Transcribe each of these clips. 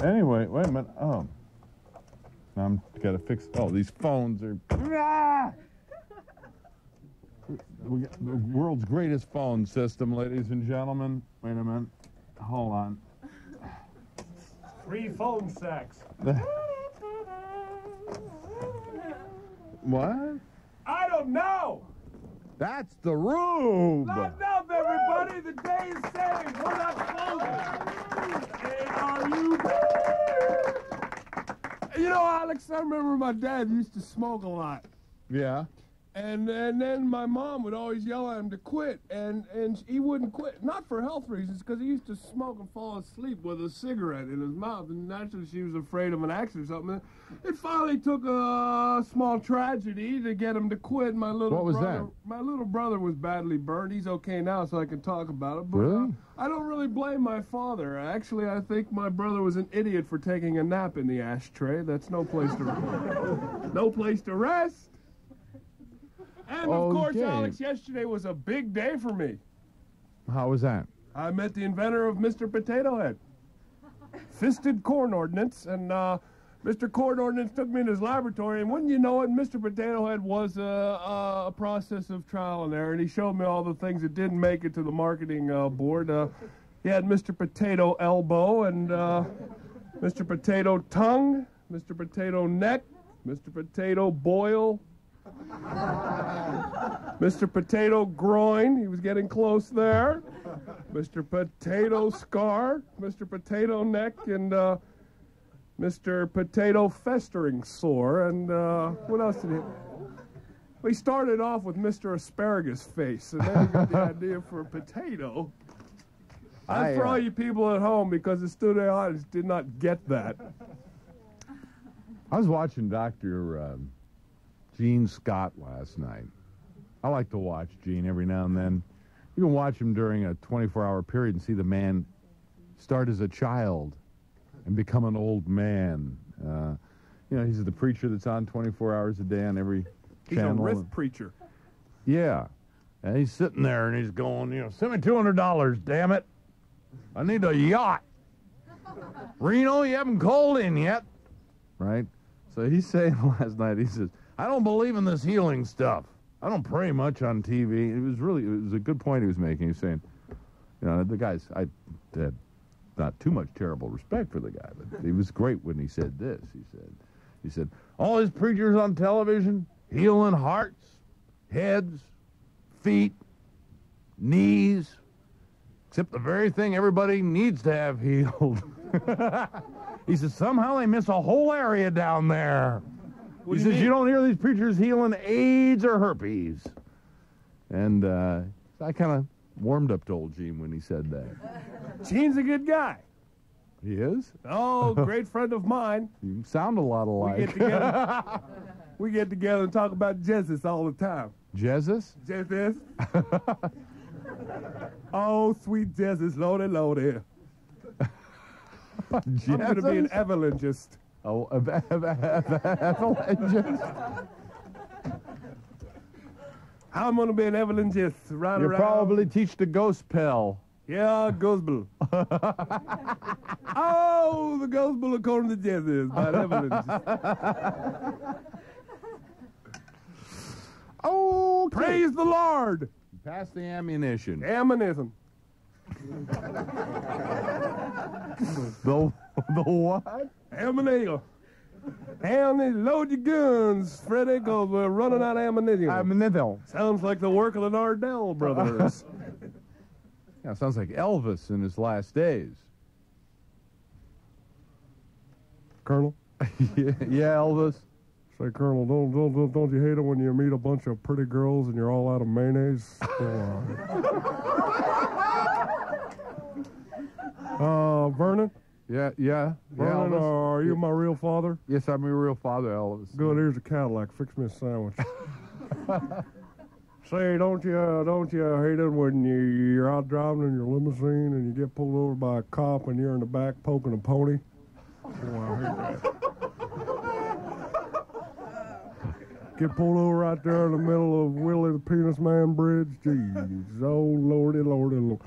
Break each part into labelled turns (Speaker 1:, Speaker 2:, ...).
Speaker 1: Anyway, wait a minute. Oh. I'm got to fix... Oh, these phones are... Ah! We got the world's greatest phone system, ladies and gentlemen. Wait a minute. Hold on.
Speaker 2: 3 phone sacks.
Speaker 1: What?
Speaker 2: I don't know.
Speaker 1: That's the Rube.
Speaker 2: Locked up, everybody. The day is saved. We're not closing. And are you? You know, Alex, I remember my dad used to smoke a lot.
Speaker 1: Yeah.
Speaker 2: And then my mom would always yell at him to quit, and he wouldn't quit. Not for health reasons, because he used to smoke and fall asleep with a cigarette in his mouth, and naturally she was afraid of an accident or something. It finally took a small tragedy to get him to quit. My little
Speaker 1: What was
Speaker 2: brother,
Speaker 1: that?
Speaker 2: My little brother was badly burned. He's okay now, so I can talk about it. But,
Speaker 1: Really?
Speaker 2: I don't really blame my father. Actually, I think my brother was an idiot for taking a nap in the ashtray. That's no place to rest. And of course, Alex, yesterday was a big day for me.
Speaker 1: How was that?
Speaker 2: I met the inventor of Mr. Potato Head. Fisted corn ordnance, and Mr. Corn Ordnance took me in his laboratory, and wouldn't you know it, Mr. Potato Head was a process of trial and error, and he showed me all the things that didn't make it to the marketing board. He had Mr. Potato Elbow, and Mr. Potato Tongue, Mr. Potato Neck, Mr. Potato Boil, Mr. Potato Groin, he was getting close there, Mr. Potato Scar, Mr. Potato Neck, and Mr. Potato Festering Sore, and what else did he... We started off with Mr. Asparagus Face, and then he got the idea for a potato. That's for all you people at home, because the studio audience did not get that.
Speaker 1: I was watching Dr. Gene Scott last night. I like to watch Gene every now and then. You can watch him during a 24-hour period and see the man start as a child and become an old man. You know, he's the preacher that's on 24 hours a day on every channel.
Speaker 2: He's a riff preacher.
Speaker 1: Yeah. And he's sitting there and he's going, you know, send me $200, damn it. I need a yacht. Reno, you haven't called in yet. Right? So he's saying last night, he says, I don't believe in this healing stuff. I don't pray much on TV. It was a good point he was making. He was saying, you know, the guy's, I had not too much terrible respect for the guy, but he was great when he said this. He said, all his preachers on television, healing hearts, heads, feet, knees, except the very thing everybody needs to have healed. He says, somehow they miss a whole area down there. He says, you don't hear these preachers healing AIDS or herpes. And I kind of warmed up to old Gene when he said that.
Speaker 2: Gene's a good guy.
Speaker 1: He is?
Speaker 2: Oh, great friend of mine.
Speaker 1: You sound a lot alike.
Speaker 2: We get together and talk about Jesus all the time.
Speaker 1: Jesus?
Speaker 2: Jesus. Oh, sweet Jesus, Lordy, Lordy. I'm going to be an evangelist.
Speaker 1: Oh, evangelist.
Speaker 2: I'm going to be an evangelist. Right
Speaker 1: You
Speaker 2: around.
Speaker 1: probably teach the gospel.
Speaker 2: Yeah, gospel. Oh, the gospel according to Jesus by an evangelist. Oh, praise the Lord.
Speaker 1: Pass the ammunition.
Speaker 2: Ammunition.
Speaker 1: The what?
Speaker 2: Ammunition. And load your guns, Freddie, because we're running out of ammunition.
Speaker 1: Ammunition.
Speaker 2: Sounds like the work of the Nardell brothers.
Speaker 1: Yeah, sounds like Elvis in his last days.
Speaker 2: Colonel?
Speaker 1: Yeah, Elvis.
Speaker 2: Say, Colonel, don't you hate it when you meet a bunch of pretty girls and you're all out of mayonnaise? Vernon?
Speaker 1: Yeah.
Speaker 2: Vernon, are you my real father?
Speaker 1: Yes, I'm your real father, Elvis.
Speaker 2: Good, here's a Cadillac. Fix me a sandwich. Say, don't you hate it when you're out driving in your limousine and you get pulled over by a cop and you're in the back poking a pony? Oh, I hate that. Get pulled over right there in the middle of Willie the Penis Man Bridge. Jeez, oh, lordy, lordy, lord.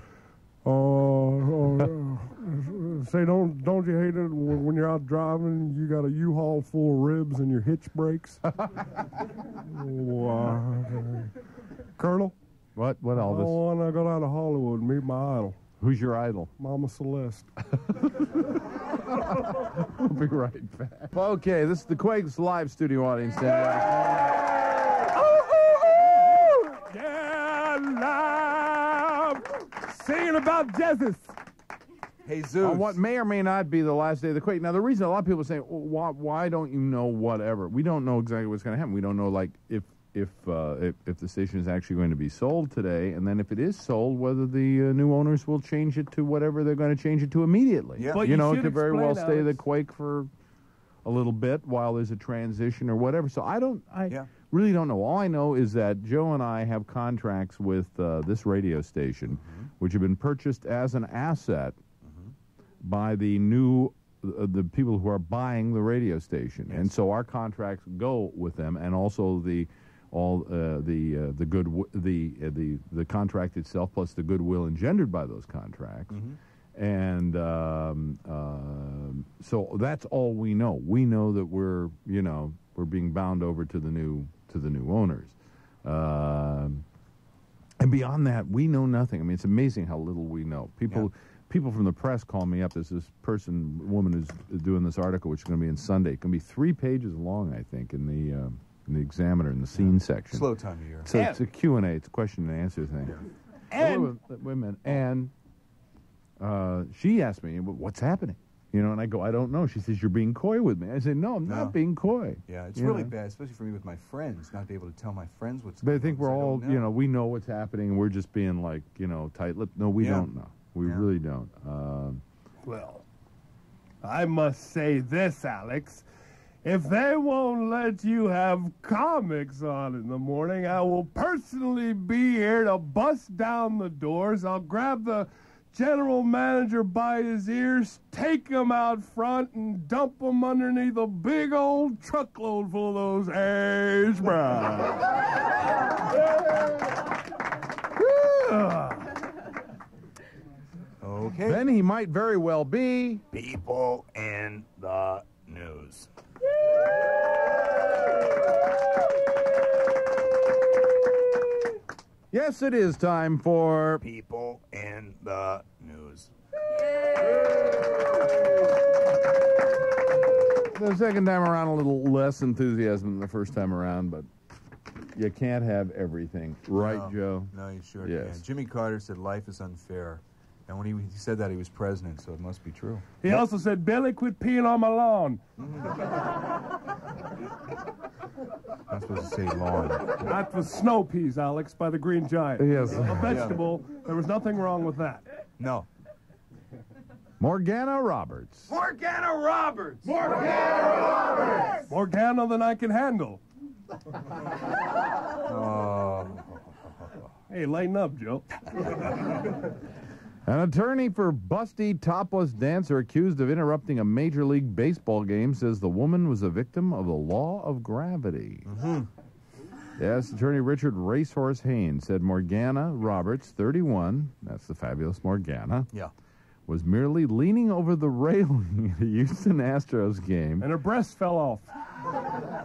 Speaker 2: Say, don't you hate it when you're out driving, you got a U-Haul full of ribs and your hitch breaks? Colonel?
Speaker 1: What, Elvis?
Speaker 2: I want to go down to Hollywood and meet my idol.
Speaker 1: Who's your idol?
Speaker 2: Mama Celeste.
Speaker 1: We'll be right back. Okay, this is the Quakes live studio audience.
Speaker 2: Yeah, live! Singing about Jesus.
Speaker 3: Jesus.
Speaker 1: On what may or may not be the last day of the quake. Now, the reason a lot of people say, well, why don't you know whatever? We don't know exactly what's going to happen. We don't know, like, if the station is actually going to be sold today, and then if it is sold, whether the new owners will change it to whatever they're going to change it to immediately.
Speaker 3: Yeah.
Speaker 2: But
Speaker 1: you know,
Speaker 2: should
Speaker 1: it could very
Speaker 2: explain,
Speaker 1: well stay
Speaker 2: Alex.
Speaker 1: the quake for a little bit while there's a transition or whatever. So I really don't know. All I know is that Joe and I have contracts with this radio station, which have been purchased as an asset by the the people who are buying the radio station, and so our contracts go with them, and also the contract itself, plus the goodwill engendered by those contracts, and so that's all we know. We know that we're being bound over to the new owners, and beyond that, we know nothing. I mean, it's amazing how little we know. People from the press call me up. There's this woman who's doing this article, which is going to be in Sunday. It's going to be 3 pages long, I think, in the Examiner, in the scene section.
Speaker 3: Slow time of year.
Speaker 1: So it's a Q&A. It's a question and answer thing.
Speaker 2: And
Speaker 1: wait a minute. And she asked me, what's happening? And I go, I don't know. She says, you're being coy with me. I said, no, I'm not being coy.
Speaker 3: Yeah, it's really bad, especially for me with my friends, not be able to tell my friends what's
Speaker 1: They
Speaker 3: going on.
Speaker 1: think we're all, we know what's happening, and we're just being like, tight-lipped. No, we don't know. We really don't.
Speaker 2: well, I must say this, Alex. If they won't let you have comics on in the morning, I will personally be here to bust down the doors. I'll grab the general manager by his ears, take him out front, and dump him underneath a big old truckload full of those hash browns.
Speaker 3: Okay.
Speaker 1: Then he might very well be
Speaker 3: People in the news.
Speaker 1: Yes, it is time for
Speaker 3: People in the news.
Speaker 1: the second time around, a little less enthusiasm than the first time around, but you can't have everything. Right,
Speaker 3: No.
Speaker 1: Joe?
Speaker 3: No, you sure
Speaker 1: Yes.
Speaker 3: can. Jimmy Carter said life is unfair. And when he said that, he was president, so it must be true.
Speaker 2: He also said, Billy, quit peeing on my lawn.
Speaker 3: I'm supposed to say lawn.
Speaker 2: That was snow peas, Alex, by the Green Giant.
Speaker 1: Yes.
Speaker 2: A vegetable. There was nothing wrong with that.
Speaker 3: No.
Speaker 1: Morgana Roberts.
Speaker 3: Morgana Roberts!
Speaker 2: Morgana than I can handle.
Speaker 3: Oh.
Speaker 2: Hey, lighten up, Joe.
Speaker 1: An attorney for busty topless dancer accused of interrupting a Major League Baseball game says the woman was a victim of the law of gravity. Yes, attorney Richard Racehorse Haynes said Morgana Roberts, 31, that's the fabulous Morgana,
Speaker 3: Yeah.
Speaker 1: was merely leaning over the railing at a Houston Astros game
Speaker 2: And her breast fell off.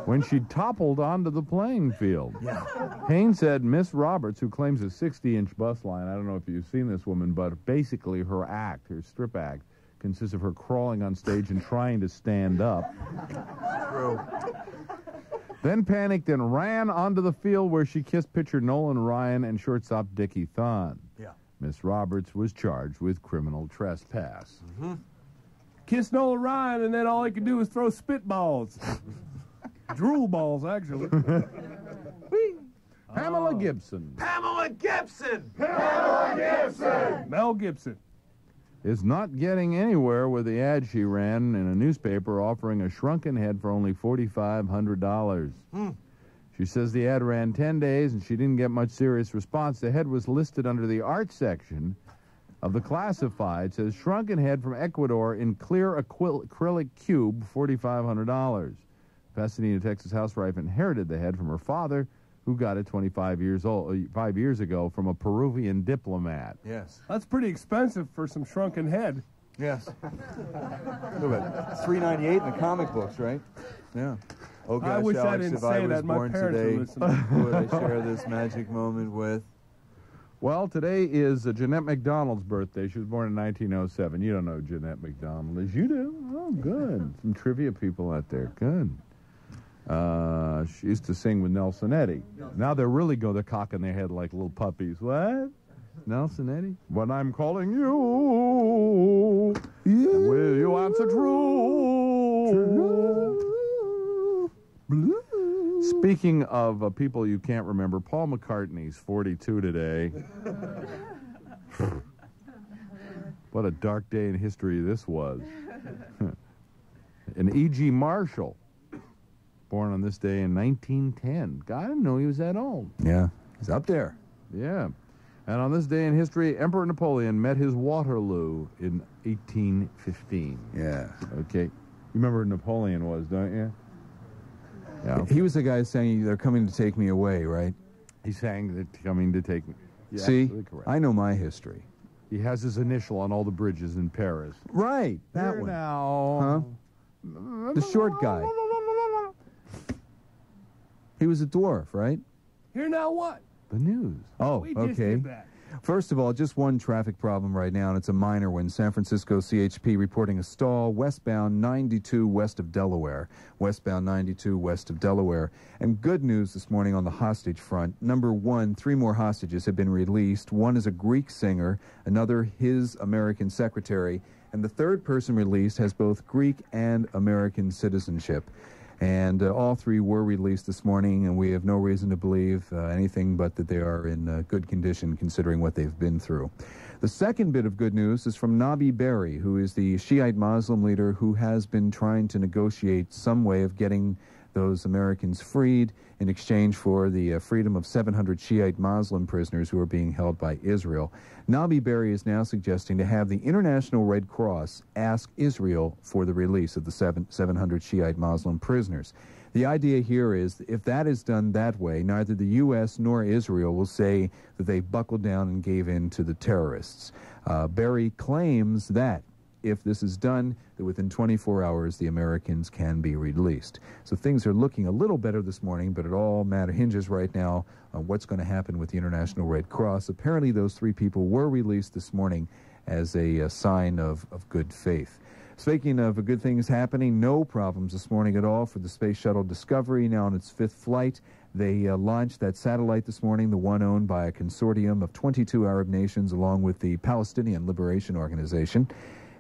Speaker 1: when she toppled onto the playing field.
Speaker 3: Yeah.
Speaker 1: Haynes said Miss Roberts, who claims a 60-inch bust line, I don't know if you've seen this woman, but basically her strip act, consists of her crawling on stage and trying to stand up.
Speaker 3: True.
Speaker 1: Then panicked and ran onto the field where she kissed pitcher Nolan Ryan and shortstop Dickie Thon.
Speaker 3: Yeah.
Speaker 1: Miss Roberts was charged with criminal trespass.
Speaker 2: Kissed Nola Ryan, and then all he could do was throw spitballs. Drool balls, actually.
Speaker 1: Pamela Gibson
Speaker 3: Pamela Gibson!
Speaker 2: Mel Gibson.
Speaker 1: is not getting anywhere with the ad she ran in a newspaper offering a shrunken head for only $4,500. She says the ad ran 10 days and she didn't get much serious response. The head was listed under the art section of the classified. Says shrunken head from Ecuador in clear acrylic cube, $4,500. Pasadena, Texas housewife inherited the head from her father, who got it 5 years ago from a Peruvian diplomat.
Speaker 3: Yes.
Speaker 2: That's pretty expensive for some shrunken head.
Speaker 3: Yes. Look at $3.98 in the comic books, right? Yeah. Oh gosh,
Speaker 2: I wish
Speaker 3: Alex,
Speaker 2: I didn't
Speaker 3: if
Speaker 2: say
Speaker 3: I was
Speaker 2: that. My
Speaker 3: born
Speaker 2: parents
Speaker 3: today,
Speaker 2: would listen.
Speaker 3: who would I share this magic moment with?
Speaker 1: Well, today is Jeanette MacDonald's birthday. She was born in 1907. You don't know who Jeanette MacDonald is. You do? Oh, good. Some trivia people out there. Good. She used to sing with Nelson Eddy. Now they're cocking their head like little puppies. What? Nelson Eddy? When I'm calling you, will you answer true? Speaking of people you can't remember, Paul McCartney's 42 today. What a dark day in history this was. And E.G. Marshall, born on this day in 1910. God, I didn't know he was that old.
Speaker 3: Yeah, he's up there.
Speaker 1: Yeah. And on this day in history, Emperor Napoleon met his Waterloo in 1815.
Speaker 3: Yeah.
Speaker 1: Okay. You remember who Napoleon was, don't you? Yeah.
Speaker 3: He was the guy saying, they're coming to take me away, right?
Speaker 1: He sang that coming to take me. Yeah,
Speaker 3: See,
Speaker 1: correct.
Speaker 3: I know my history.
Speaker 1: He has his initial on all the bridges in Paris.
Speaker 3: Right, that
Speaker 1: Here
Speaker 3: one.
Speaker 1: now.
Speaker 3: Huh? The short guy. He was a dwarf, right?
Speaker 2: Here now what?
Speaker 1: The news.
Speaker 3: Oh,
Speaker 2: We just
Speaker 3: okay.
Speaker 2: did that.
Speaker 3: First of all, just one traffic problem right now, and it's a minor one. San Francisco CHP reporting a stall westbound 92 west of Delaware. Westbound 92 west of Delaware. And good news this morning on the hostage front. Number one, 3 more hostages have been released. One is a Greek singer, another his American secretary, and the third person released has both Greek and American citizenship. And all 3 were released this morning, and we have no reason to believe anything but that they are in good condition considering what they've been through. The second bit of good news is from Nabi Berri, who is the Shiite Muslim leader who has been trying to negotiate some way of getting those Americans freed in exchange for the freedom of 700 Shiite Muslim prisoners who are being held by Israel. Nabi Berri is now suggesting to have the International Red Cross ask Israel for the release of the 700 Shiite Muslim prisoners. The idea here is if that is done that way, neither the U.S. nor Israel will say that they buckled down and gave in to the terrorists. Berri claims that if this is done, that within 24 hours the Americans can be released. So things are looking a little better this morning, but it all hinges right now on what's going to happen with the International Red Cross. Apparently those 3 people were released this morning as a sign of good faith. Speaking of good things happening, no problems this morning at all for the Space Shuttle Discovery, now on its 5th flight. They launched that satellite this morning, the one owned by a consortium of 22 Arab nations along with the Palestinian Liberation Organization.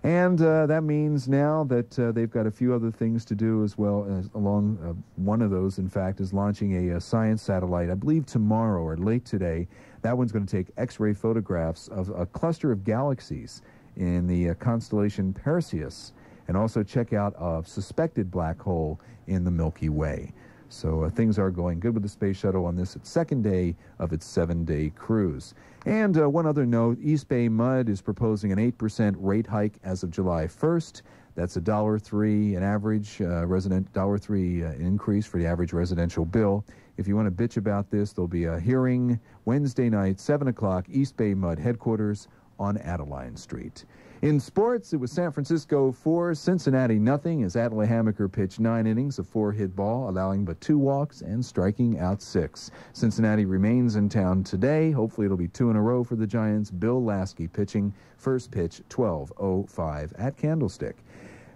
Speaker 3: And that means now that they've got a few other things to do as well. One of those, in fact, is launching a science satellite, I believe tomorrow or late today. That one's going to take X-ray photographs of a cluster of galaxies in the constellation Perseus, and also check out a suspected black hole in the Milky Way. So things are going good with the space shuttle on this second day of its 7-day cruise. And one other note, East Bay Mud is proposing an 8% rate hike as of July 1st. That's $1.03 an average $1.03 increase for the average residential bill. If you want to bitch about this, there'll be a hearing Wednesday night, 7 o'clock, East Bay Mud headquarters on Adeline Street. In sports, it was San Francisco 4, Cincinnati nothing, as Adlai Hammaker pitched 9 innings of 4-hit ball, allowing but 2 walks and striking out 6. Cincinnati remains in town today. Hopefully it'll be 2 in a row for the Giants. Bill Lasky pitching, first pitch 12:05 at Candlestick.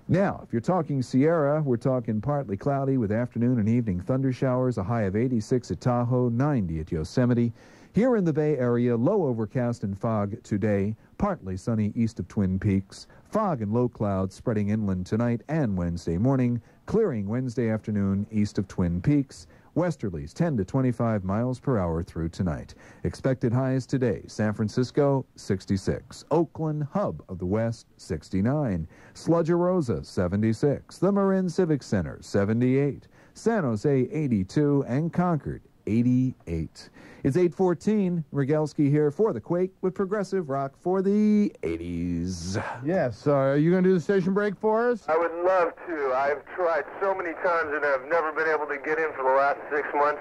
Speaker 3: Now, if you're talking Sierra, we're talking partly cloudy with afternoon and evening thunder showers, a high of 86 at Tahoe, 90 at Yosemite. Here in the Bay Area, low overcast and fog today, partly sunny east of Twin Peaks, fog and low clouds spreading inland tonight and Wednesday morning, clearing Wednesday afternoon east of Twin Peaks, westerlies 10 to 25 miles per hour through tonight. Expected highs today, San Francisco, 66, Oakland, hub of the West, 69, Sludge-Rosa, 76, the Marin Civic Center, 78, San Jose, 82, and Concord, 88. It's 8:14. Regelski here for the Quake with progressive rock for the 80s.
Speaker 1: Yes. Are you going to do the station break for us?
Speaker 4: I would love to. I've tried so many times and I've never been able to get in for the last 6 months.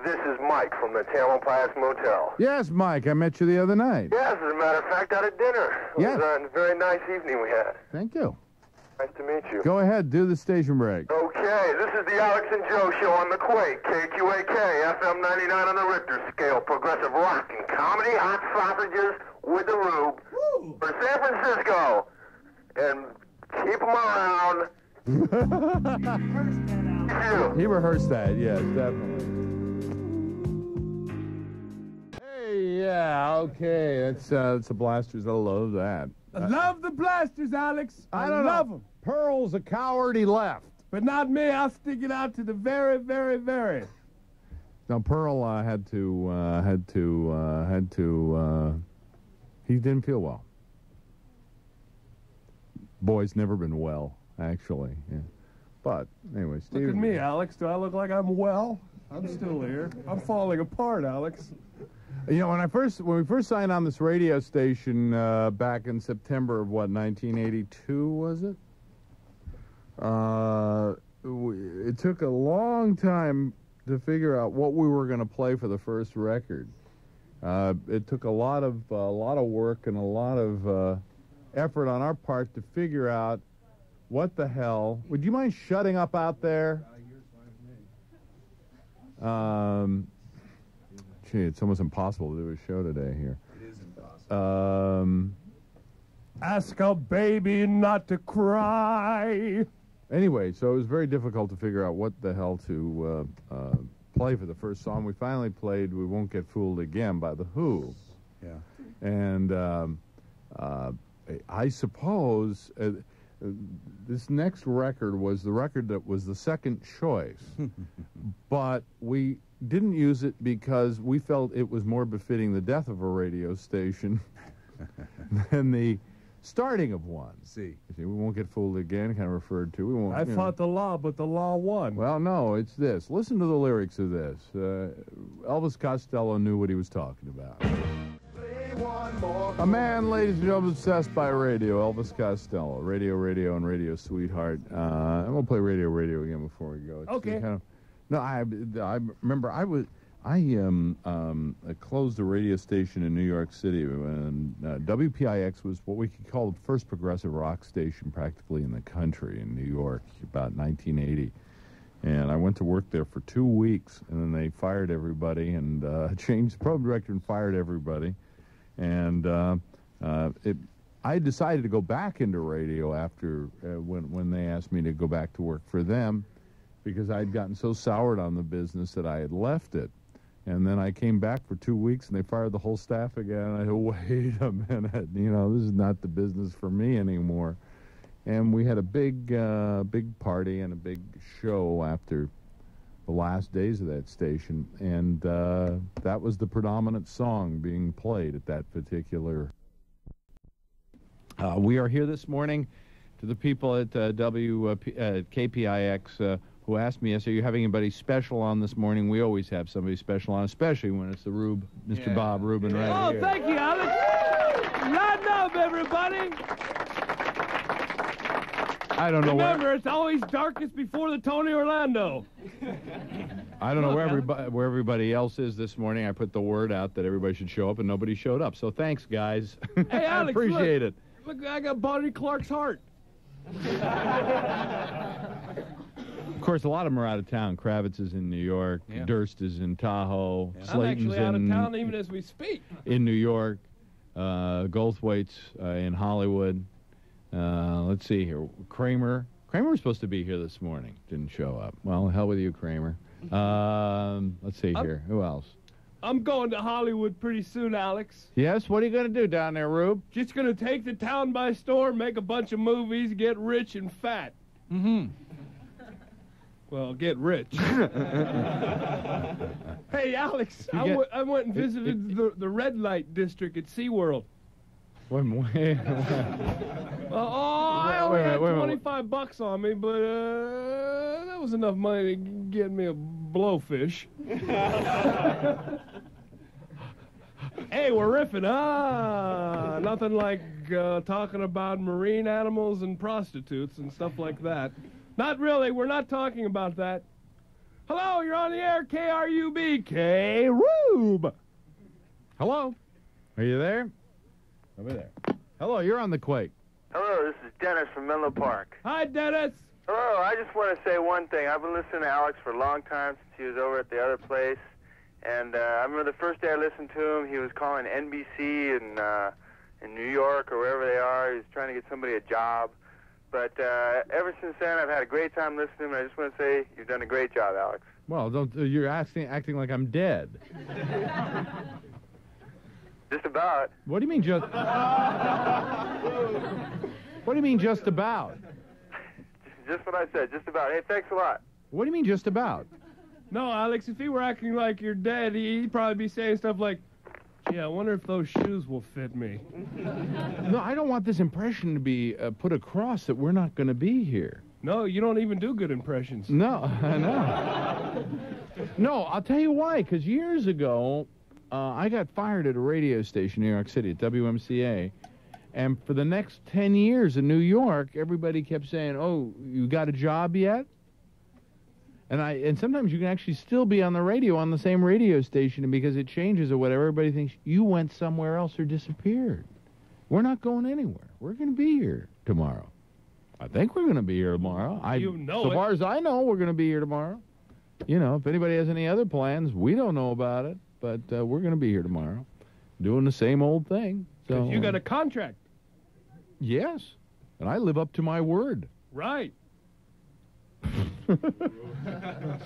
Speaker 4: This is Mike from the Tamalpais Motel.
Speaker 1: Yes, Mike, I met you the other night.
Speaker 4: Yes, as a matter of fact, out at dinner. It
Speaker 1: Yes.
Speaker 4: was a very nice evening we had.
Speaker 1: Thank you.
Speaker 4: Nice to meet you.
Speaker 1: Go ahead, do the station break.
Speaker 4: Okay, this is the Alex and Joe Show on the Quake, KQAK, FM99 on the Richter scale, progressive rock and comedy, hot sausages with the Rube for San Francisco. And keep them around.
Speaker 1: He rehearsed that, yes, definitely. Hey, yeah, okay, that's the Blasters. I love that.
Speaker 2: I love the Blasters, Alex. I
Speaker 1: don't
Speaker 2: love
Speaker 1: know.
Speaker 2: them.
Speaker 1: Pearl's a coward. He left.
Speaker 2: But not me. I'll stick it out to the very, very, very.
Speaker 1: Now Pearl he didn't feel well. Boy's never been well, actually. Yeah. But anyway, Steve.
Speaker 2: Look at me, Alex. Do I look like I'm well? I'm still here. I'm falling apart, Alex.
Speaker 1: You know, when we first signed on this radio station back in September of 1982 was it? It took a long time to figure out what we were going to play for the first record. It took a lot of work and a lot of effort on our part to figure out what the hell. Would you mind shutting up out there? Gee, it's almost impossible to do a show today here.
Speaker 3: It is impossible.
Speaker 2: Ask a baby not to cry.
Speaker 1: Anyway, so it was very difficult to figure out what the hell to play for the first song. We finally played "We Won't Get Fooled Again" by The Who.
Speaker 3: Yeah.
Speaker 1: And I suppose this next record was the record that was the second choice, but we didn't use it because we felt it was more befitting the death of a radio station than the starting of one.
Speaker 3: See,
Speaker 1: We Won't Get Fooled Again, kind of referred to. We won't.
Speaker 2: I fought the law, but the law won.
Speaker 1: Well, no, it's this. Listen to the lyrics of this. Elvis Costello knew what he was talking about. A man, ladies and gentlemen, obsessed by radio. Elvis Costello. Radio, and Radio Sweetheart. And we'll play Radio again before we go. It's
Speaker 2: Okay.
Speaker 1: I remember I closed a radio station in New York City, and WPIX was what we could call the first progressive rock station practically in the country in New York, about 1980. And I went to work there for 2 weeks, and then they fired everybody and changed the program director and fired everybody. And I decided to go back into radio after when they asked me to go back to work for them, because I'd gotten so soured on the business that I had left it. And then I came back for 2 weeks, and they fired the whole staff again. And I said, wait a minute, this is not the business for me anymore. And we had a big party and a big show after the last days of that station, and that was the predominant song being played at that particular. We are here this morning to the people at KPIX who asked me, are you having anybody special on this morning? We always have somebody special on, especially when it's the Mr. Bob Rubin right here.
Speaker 2: Oh, thank you, Alex. Lighten up, everybody.
Speaker 1: I don't know
Speaker 2: Remember, it's always darkest before the Tony Orlando.
Speaker 1: I don't know where everybody else is this morning. I put the word out that everybody should show up, and nobody showed up. So thanks, guys.
Speaker 2: Hey, Alex,
Speaker 1: I appreciate it.
Speaker 2: Look, I got Bonnie Clark's heart.
Speaker 1: Of course, a lot of them are out of town. Kravitz is in New York.
Speaker 3: Yeah.
Speaker 1: Durst is in Tahoe.
Speaker 3: Yeah.
Speaker 2: I'm
Speaker 1: Slayton's
Speaker 2: actually out of town even as we speak.
Speaker 1: in New York. Goldthwait's in Hollywood. Let's see here. Kramer was supposed to be here this morning. Didn't show up. Well, hell with you, Kramer. Let's see here. Who else?
Speaker 2: I'm going to Hollywood pretty soon, Alex.
Speaker 1: Yes? What are you going to do down there, Rube?
Speaker 2: Just going to take the town by storm, make a bunch of movies, get rich and fat.
Speaker 3: Mm-hmm.
Speaker 2: Well, get rich. Hey, Alex, I went and visited the red light district at SeaWorld.
Speaker 1: I only
Speaker 2: had $25 on me, but that was enough money to get me a blowfish. Hey, we're riffing. Nothing like talking about marine animals and prostitutes and stuff like that. Not really. We're not talking about that. Hello, you're on the air, KRUB, K-Rube.
Speaker 1: Hello? Are you there? Over there. Hello, you're on the Quake.
Speaker 5: Hello, this is Dennis from Menlo Park.
Speaker 2: Hi, Dennis.
Speaker 5: Hello, I just want to say one thing. I've been listening to Alex for a long time since he was over at the other place. And I remember the first day I listened to him, he was calling NBC in New York or wherever they are. He was trying to get somebody a job. But ever since then, I've had a great time listening to him. I just want to say you've done a great job, Alex.
Speaker 1: Well, you're acting like I'm dead.
Speaker 5: Just about.
Speaker 1: What do you mean just... What do you mean just about?
Speaker 5: Just what I said, just about. Hey, thanks a lot.
Speaker 1: What do you mean just about?
Speaker 2: No, Alex, if he were acting like you're dead, he'd probably be saying stuff like, gee, I wonder if those shoes will fit me.
Speaker 1: No, I don't want this impression to be put across that we're not going to be here.
Speaker 2: No, you don't even do good impressions.
Speaker 1: No, I know. No, I'll tell you why. Because years ago, I got fired at a radio station in New York City, at WMCA. And for the next 10 years in New York, everybody kept saying, oh, you got a job yet? And sometimes you can actually still be on the radio on the same radio station, and because it changes or whatever, everybody thinks you went somewhere else or disappeared. We're not going anywhere. We're going to be here tomorrow. I think we're going to be here tomorrow. So far as I know, we're going to be here tomorrow. You know, if anybody has any other plans, we don't know about it, but we're going to be here tomorrow, doing the same old thing. So
Speaker 2: you got a contract.
Speaker 1: Yes, and I live up to my word.
Speaker 2: Right.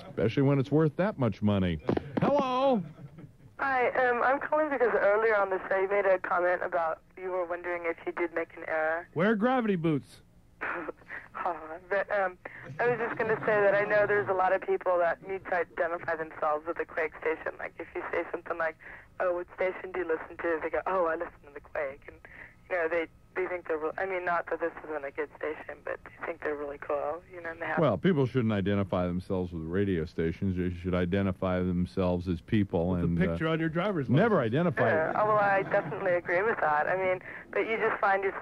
Speaker 1: Especially when it's worth that much money. Hello.
Speaker 6: Hi, I'm calling because earlier on the show you made a comment about you were wondering if you did make an error.
Speaker 2: Wear gravity boots.
Speaker 6: But I was just going to say that I know there's a lot of people that need to identify themselves with the Quake station. Like if you say something like, oh, what station do you listen to? They go, oh, I listen to the Quake. And, you know, they think they're, I mean, not that this isn't a good station, but they think they're really cool, you know, and they have...
Speaker 1: Well, people shouldn't identify themselves with radio stations. They should identify themselves as people.
Speaker 2: With
Speaker 1: and
Speaker 2: a picture on your driver's license.
Speaker 1: Never identify...
Speaker 6: Oh, well, I definitely agree with that. I mean, but you just find, you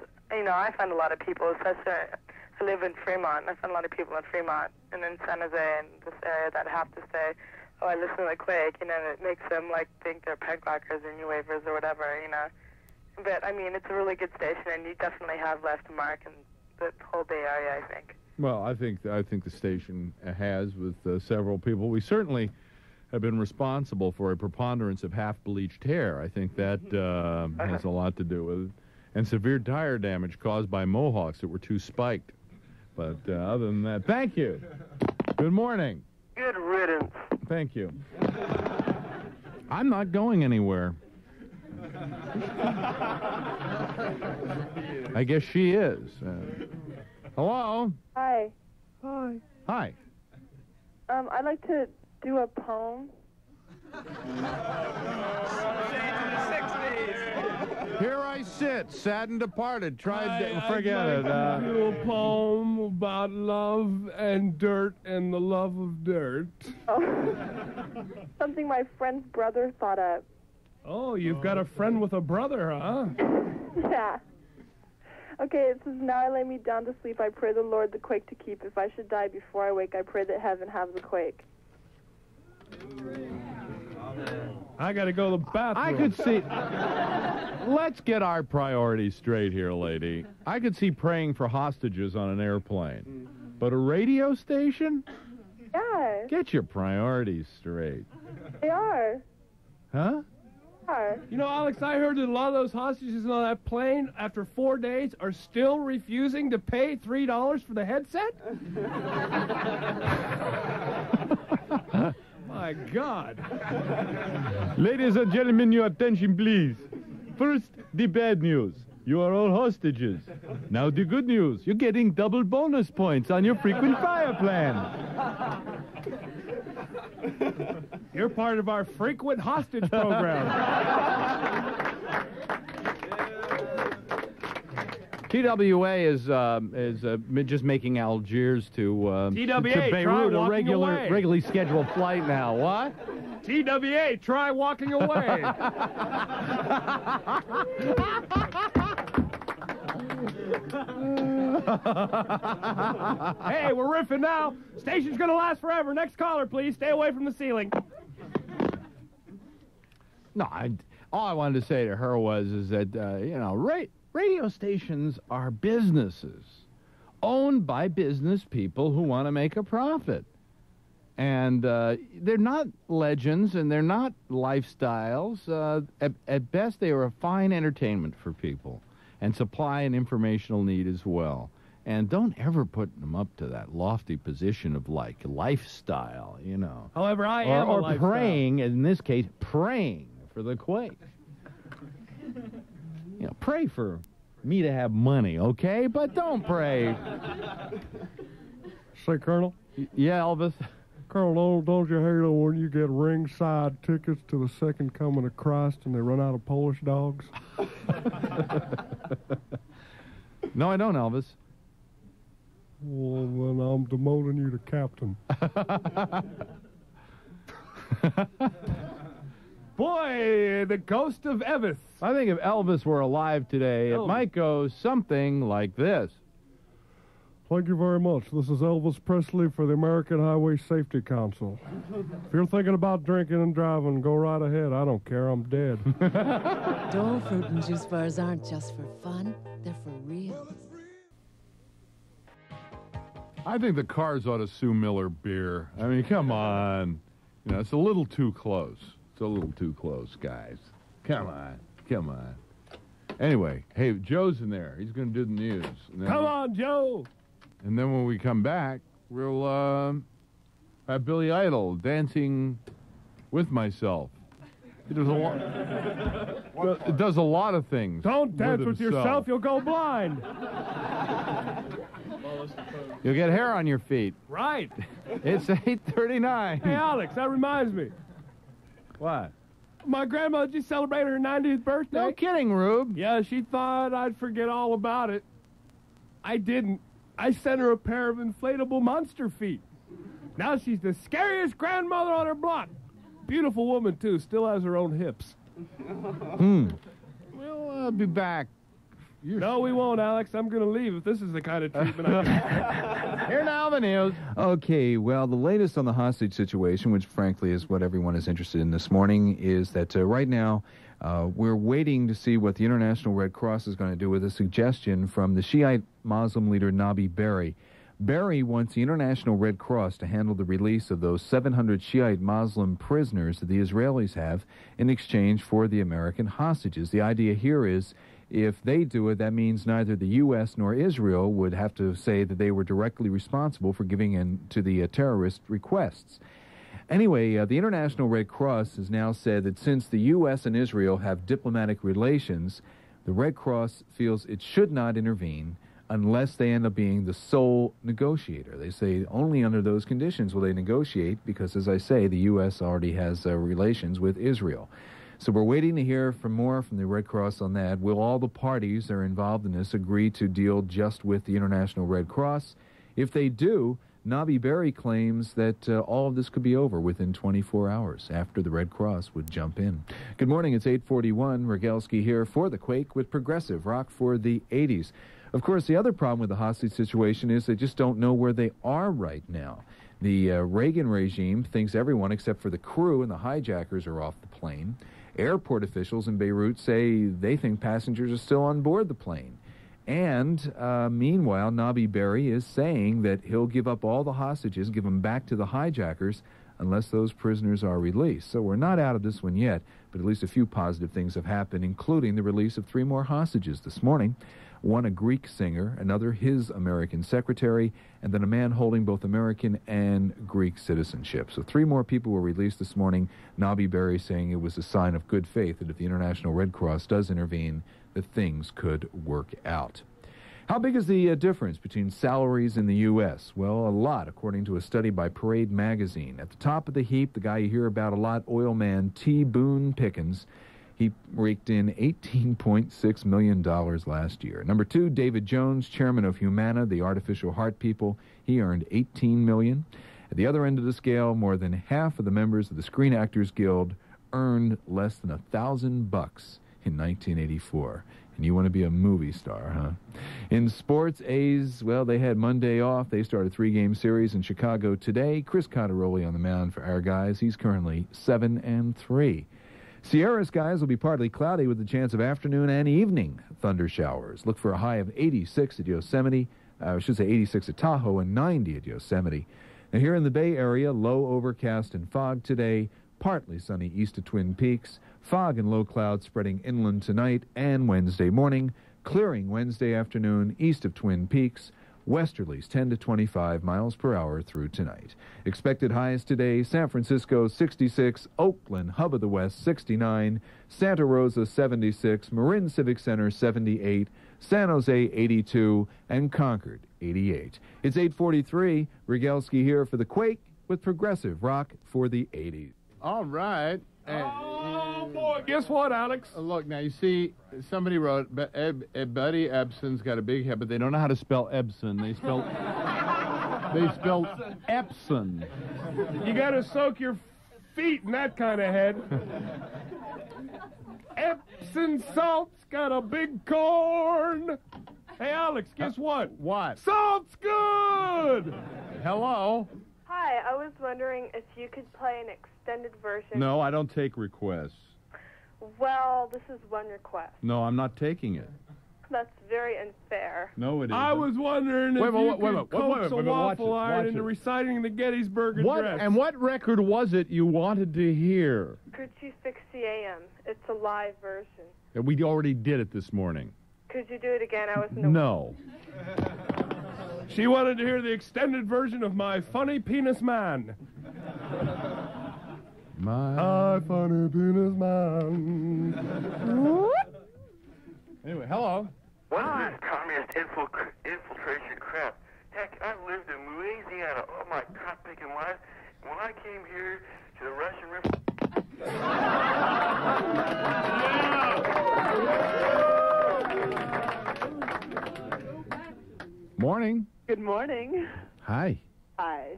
Speaker 6: know, I find a lot of people, especially, I live in Fremont, and I find a lot of people in Fremont and in San Jose and this area that have to say, oh, I listen to the Quake, you know, and it makes them, like, think they're peg lockers or new wavers or whatever, you know. But, I mean, it's a really good station, and you definitely have left a mark in the whole Bay Area, I think.
Speaker 1: Well, I think the station has with several people. We certainly have been responsible for a preponderance of half-bleached hair. I think that has a lot to do with it. And severe tire damage caused by mohawks that were too spiked. But other than that, thank you. Good morning.
Speaker 5: Good riddance.
Speaker 1: Thank you. I'm not going anywhere. I guess she is. Hello?
Speaker 7: Hi.
Speaker 2: Hi.
Speaker 1: Hi.
Speaker 7: I'd like to do a poem.
Speaker 1: Here I sit, sad and departed. Tried to forget
Speaker 2: I'd
Speaker 1: it.
Speaker 2: like to do a poem about love and dirt and the love of dirt.
Speaker 7: Oh. Something my friend's brother thought up.
Speaker 2: Oh, you've got a friend with a brother, huh?
Speaker 7: Yeah. Okay, it says, now I lay me down to sleep. I pray the Lord the quake to keep. If I should die before I wake, I pray that heaven have the quake.
Speaker 2: I got to go to the bathroom.
Speaker 1: I could see... Let's get our priorities straight here, lady. I could see praying for hostages on an airplane. But a radio station?
Speaker 7: Yeah.
Speaker 1: Get your priorities straight.
Speaker 7: They are.
Speaker 1: Huh?
Speaker 2: You know, Alex, I heard that a lot of those hostages on that plane, after 4 days, are still refusing to pay $3 for the headset? My God.
Speaker 1: Ladies and gentlemen, your attention, please. First, the bad news. You are all hostages. Now, the good news. You're getting double bonus points on your frequent flyer plan.
Speaker 2: You're part of our frequent hostage program.
Speaker 1: TWA is just making Algiers to Beirut a regularly scheduled flight now. What?
Speaker 2: TWA, try walking away. Hey, we're riffing now. Station's gonna last forever. Next caller, please. Stay away from the ceiling.
Speaker 1: No, all I wanted to say to her is that, radio stations are businesses owned by business people who want to make a profit. And they're not legends and they're not lifestyles. At best, they are a fine entertainment for people and supply an informational need as well. And don't ever put them up to that lofty position of, like, lifestyle,
Speaker 2: However, I am a lifestyle.
Speaker 1: praying, in this case, praying for the quake. Pray for me to have money, okay? But don't pray.
Speaker 2: Say, Colonel?
Speaker 1: Yeah, Elvis?
Speaker 2: Colonel, don't you hate it when you get ringside tickets to the second coming of Christ and they run out of Polish dogs?
Speaker 1: No, I don't, Elvis.
Speaker 2: Well, then I'm demoting you to captain. Boy, the ghost of Elvis.
Speaker 1: I think if Elvis were alive today, it might go something like this.
Speaker 2: Thank you very much. This is Elvis Presley for the American Highway Safety Council. If you're thinking about drinking and driving, go right ahead. I don't care. I'm dead.
Speaker 8: Dole fruit and juice bars aren't just for fun. They're for real.
Speaker 1: I think the Cars ought to sue Miller Beer. I mean, come on. It's a little too close. It's a little too close, guys. Come on. Anyway, hey, Joe's in there. He's going to do the news.
Speaker 2: Come on, Joe.
Speaker 1: And then when we come back, we'll have Billy Idol dancing with myself. It does a lot. It does a lot of things.
Speaker 2: Don't dance with yourself. You'll go blind.
Speaker 1: You'll get hair on your feet.
Speaker 2: Right.
Speaker 1: It's 8:39.
Speaker 2: Hey, Alex, that reminds me.
Speaker 1: What?
Speaker 2: My grandma just celebrated her 90th birthday.
Speaker 1: No kidding, Rube.
Speaker 2: Yeah, she thought I'd forget all about it. I didn't. I sent her a pair of inflatable monster feet. Now she's the scariest grandmother on her block. Beautiful woman, too. Still has her own hips.
Speaker 1: We'll be back.
Speaker 2: No, we won't, Alex. I'm going to leave if this is the kind of treatment I get.
Speaker 1: Here now, the news.
Speaker 3: Okay, well, the latest on the hostage situation, which frankly is what everyone is interested in this morning, is that right now we're waiting to see what the International Red Cross is going to do with a suggestion from the Shiite Muslim leader Nabi Berri. Berri wants the International Red Cross to handle the release of those 700 Shiite Muslim prisoners that the Israelis have in exchange for the American hostages. The idea here is, if they do it, that means neither the U.S. nor Israel would have to say that they were directly responsible for giving in to the terrorist requests. Anyway, the International Red Cross has now said that since the U.S. and Israel have diplomatic relations, the Red Cross feels it should not intervene unless they end up being the sole negotiator. They say only under those conditions will they negotiate because, as I say, the U.S. already has relations with Israel. So we're waiting to hear more from the Red Cross on that. Will all the parties that are involved in this agree to deal just with the International Red Cross? If they do, Nabi Berri claims that all of this could be over within 24 hours after the Red Cross would jump in. Good morning, it's 8:41. Regelski here for the Quake with progressive rock for the 80s. Of course, the other problem with the hostage situation is they just don't know where they are right now. The Reagan regime thinks everyone except for the crew and the hijackers are off the plane. Airport officials in Beirut say they think passengers are still on board the plane. And meanwhile, Nabi Berri is saying that he'll give up all the hostages, give them back to the hijackers, unless those prisoners are released. So we're not out of this one yet, but at least a few positive things have happened, including the release of 3 more hostages this morning. One a Greek singer, another his American secretary, and then a man holding both American and Greek citizenship. So 3 more people were released this morning. Nabi Berri saying it was a sign of good faith that if the International Red Cross does intervene, that things could work out. How big is the difference between salaries in the U.S.? Well, a lot, according to a study by Parade magazine. At the top of the heap, the guy you hear about a lot, oil man T. Boone Pickens. He raked in $18.6 million last year. Number 2, David Jones, chairman of Humana, the artificial heart people. He earned $18 million. At the other end of the scale, more than half of the members of the Screen Actors Guild earned less than $1,000 in 1984. And you want to be a movie star, huh? In sports, A's, well, they had Monday off. They started a 3-game series in Chicago today. Chris Cotteroli on the mound for our guys. He's currently 7-3. Sierra skies will be partly cloudy with a chance of afternoon and evening thunder showers. Look for a high of 86 at Yosemite. I should say 86 at Tahoe and 90 at Yosemite. Now here in the Bay Area, low overcast and fog today. Partly sunny east of Twin Peaks. Fog and low clouds spreading inland tonight and Wednesday morning. Clearing Wednesday afternoon east of Twin Peaks. Westerlies 10 to 25 miles per hour through tonight. Expected highs today, San Francisco 66, Oakland, Hub of the West 69, Santa Rosa 76, Marin Civic Center 78, San Jose 82, and Concord 88. It's 8:43. Regelski here for the Quake with progressive rock for the 80s.
Speaker 9: All right.
Speaker 2: Oh, boy, guess what, Alex?
Speaker 9: Look, now, you see, somebody wrote, Buddy Ebsen's got a big head, but they don't know how to spell Ebsen. They spelled Epson.
Speaker 2: You got to soak your feet in that kind of head. Epsom salt's got a big corn. Hey, Alex, guess what?
Speaker 9: What?
Speaker 2: Salt's good!
Speaker 9: Hello?
Speaker 7: Hi, I was wondering if you could play an extended version.
Speaker 9: No, I don't take requests.
Speaker 7: Well, this is one request.
Speaker 9: No, I'm not taking it.
Speaker 7: That's very unfair.
Speaker 9: No, it isn't.
Speaker 2: I was wondering if you could coax a waffle
Speaker 9: watch
Speaker 2: iron
Speaker 9: it.
Speaker 2: into reciting the Gettysburg Address.
Speaker 9: And what record was it you wanted to hear?
Speaker 7: Crucifix AM. It's a live version.
Speaker 9: We already did it this morning.
Speaker 7: Could you do it again? I wasn't aware.
Speaker 9: No.
Speaker 2: She wanted to hear the extended version of My Funny Penis Man.
Speaker 9: My
Speaker 2: funny penis man.
Speaker 9: Anyway, hello.
Speaker 4: What is this communist infiltration crap? Heck, I've lived in Louisiana all my cop-picking life. When I came here to the Russian River...
Speaker 9: Morning.
Speaker 10: Good morning.
Speaker 9: Hi.
Speaker 10: Hi.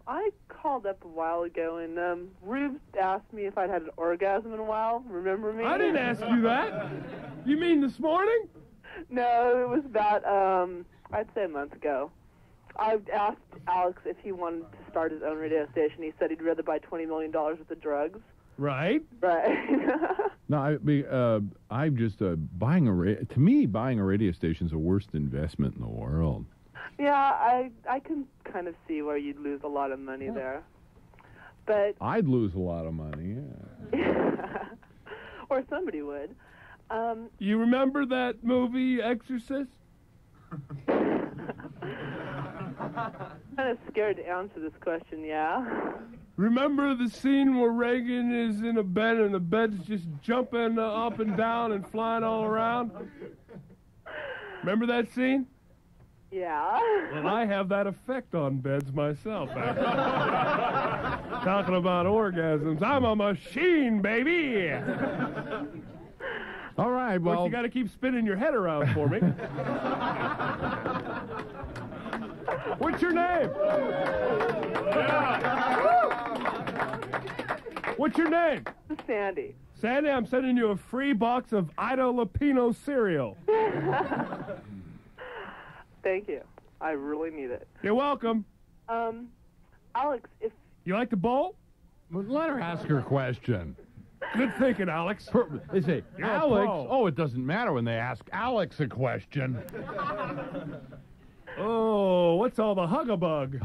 Speaker 10: I called up a while ago, and Rube asked me if I'd had an orgasm in a while. Remember me?
Speaker 2: I didn't ask you that. You mean this morning?
Speaker 10: No, it was about, I'd say a month ago. I asked Alex if he wanted to start his own radio station. He said he'd rather buy $20 million worth of drugs.
Speaker 2: Right.
Speaker 10: Right.
Speaker 9: No, I'm just buying to me, buying a radio station is the worst investment in the world.
Speaker 10: Yeah, I can kind of see where you'd lose a lot of money there. But
Speaker 9: I'd lose a lot of money, yeah.
Speaker 10: Or somebody would.
Speaker 2: You remember that movie, Exorcist?
Speaker 10: Kind of scared to answer this question, yeah.
Speaker 2: Remember the scene where Reagan is in a bed and the bed's just jumping up and down and flying all around? Remember that scene?
Speaker 10: Yeah.
Speaker 2: Well, I have that effect on beds myself. Talking about orgasms, I'm a machine, baby.
Speaker 9: All right, well...
Speaker 2: But you got to keep spinning your head around for me. What's your name? What's your name?
Speaker 10: Sandy.
Speaker 2: Sandy, I'm sending you a free box of Ida Lupino cereal.
Speaker 10: Thank you. I really need it.
Speaker 2: You're welcome.
Speaker 10: Alex, if...
Speaker 2: You like to bowl?
Speaker 9: Well, let her ask her question.
Speaker 2: Good thinking, Alex.
Speaker 9: They say,
Speaker 2: You're
Speaker 9: Alex. Oh, it doesn't matter when they ask Alex a question.
Speaker 2: Oh, what's all the huggabug?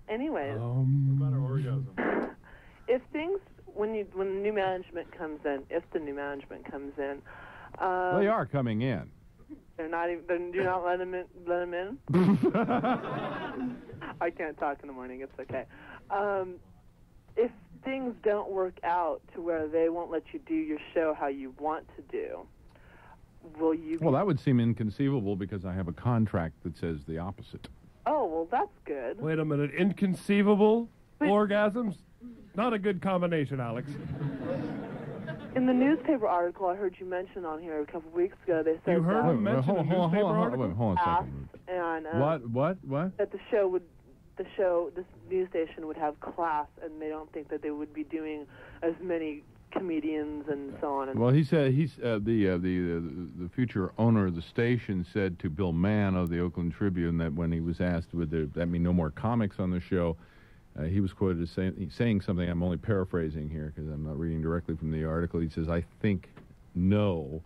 Speaker 10: Anyways.
Speaker 2: What about orgasm?
Speaker 10: If things, when the new management comes in,
Speaker 9: They are coming in.
Speaker 10: They're not even, you're not letting them in? I can't talk in the morning, it's okay. If things don't work out to where they won't let you do your show how you want to do, will you...
Speaker 9: Well, that would seem inconceivable because I have a contract that says the opposite.
Speaker 10: Oh, well, that's good.
Speaker 2: Wait a minute. Inconceivable orgasms? Not a good combination, Alex.
Speaker 10: In the newspaper article I heard you mention on here a couple of weeks ago, they said
Speaker 2: You heard
Speaker 10: that
Speaker 2: him mention a newspaper article?
Speaker 9: Hold on a second.
Speaker 10: And,
Speaker 9: What?
Speaker 10: that this news station would have class, and they don't think that they would be doing as many comedians and so on. And
Speaker 9: Well, he said the future owner of the station said to Bill Mann of the Oakland Tribune that when he was asked would that mean no more comics on the show, he was quoted as saying something. I'm only paraphrasing here because I'm not reading directly from the article. He says, "I think no,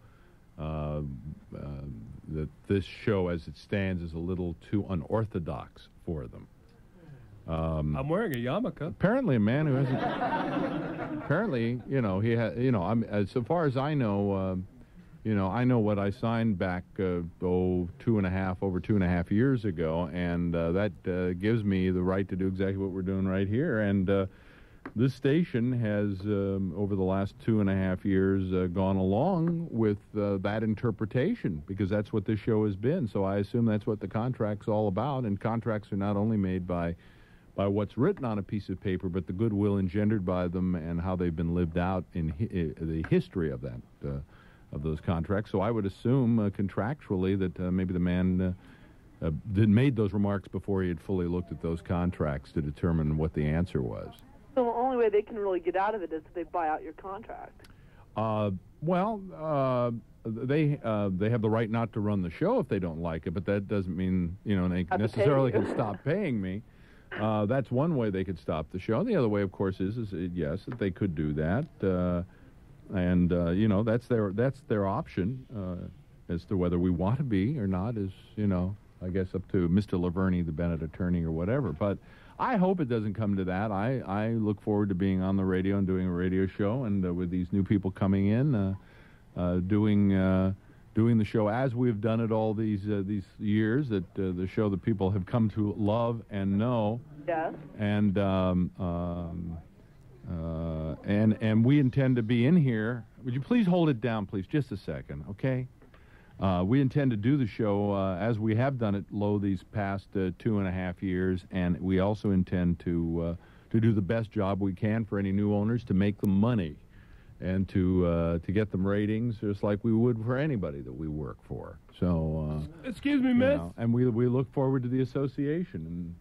Speaker 9: that this show as it stands is a little too unorthodox for them."
Speaker 2: I'm wearing a yarmulke.
Speaker 9: Apparently, a man who hasn't. Apparently, he had. So far as I know, I know what I signed back over 2.5 years ago, and that gives me the right to do exactly what we're doing right here. And this station has, over the last 2.5 years, gone along with that interpretation because that's what this show has been. So I assume that's what the contract's all about. And contracts are not only made by what's written on a piece of paper, but the goodwill engendered by them and how they've been lived out in the history of that of those contracts. So I would assume contractually that maybe the man made those remarks before he had fully looked at those contracts to determine what the answer was.
Speaker 10: so the only way they can really get out of it is if they buy out your contract.
Speaker 9: They have the right not to run the show if they don't like it, but that doesn't mean they necessarily can stop paying me. That's one way they could stop the show. The other way, of course, is yes, that they could do that, and that's their option as to whether we want to be or not. Is I guess up to Mr. Laverne, the Bennett attorney, or whatever. But I hope it doesn't come to that. I look forward to being on the radio and doing a radio show, and with these new people coming in, doing the show as we've done it all these years, that the show that people have come to love and know.
Speaker 10: Yes.
Speaker 9: And we intend to be in here. Would you please hold it down, please, just a second, okay? We intend to do the show as we have done it these past 2.5 years, and we also intend to do the best job we can for any new owners to make them money. And to get them ratings, just like we would for anybody that we work for. So,
Speaker 2: excuse me, miss.
Speaker 9: And we look forward to the association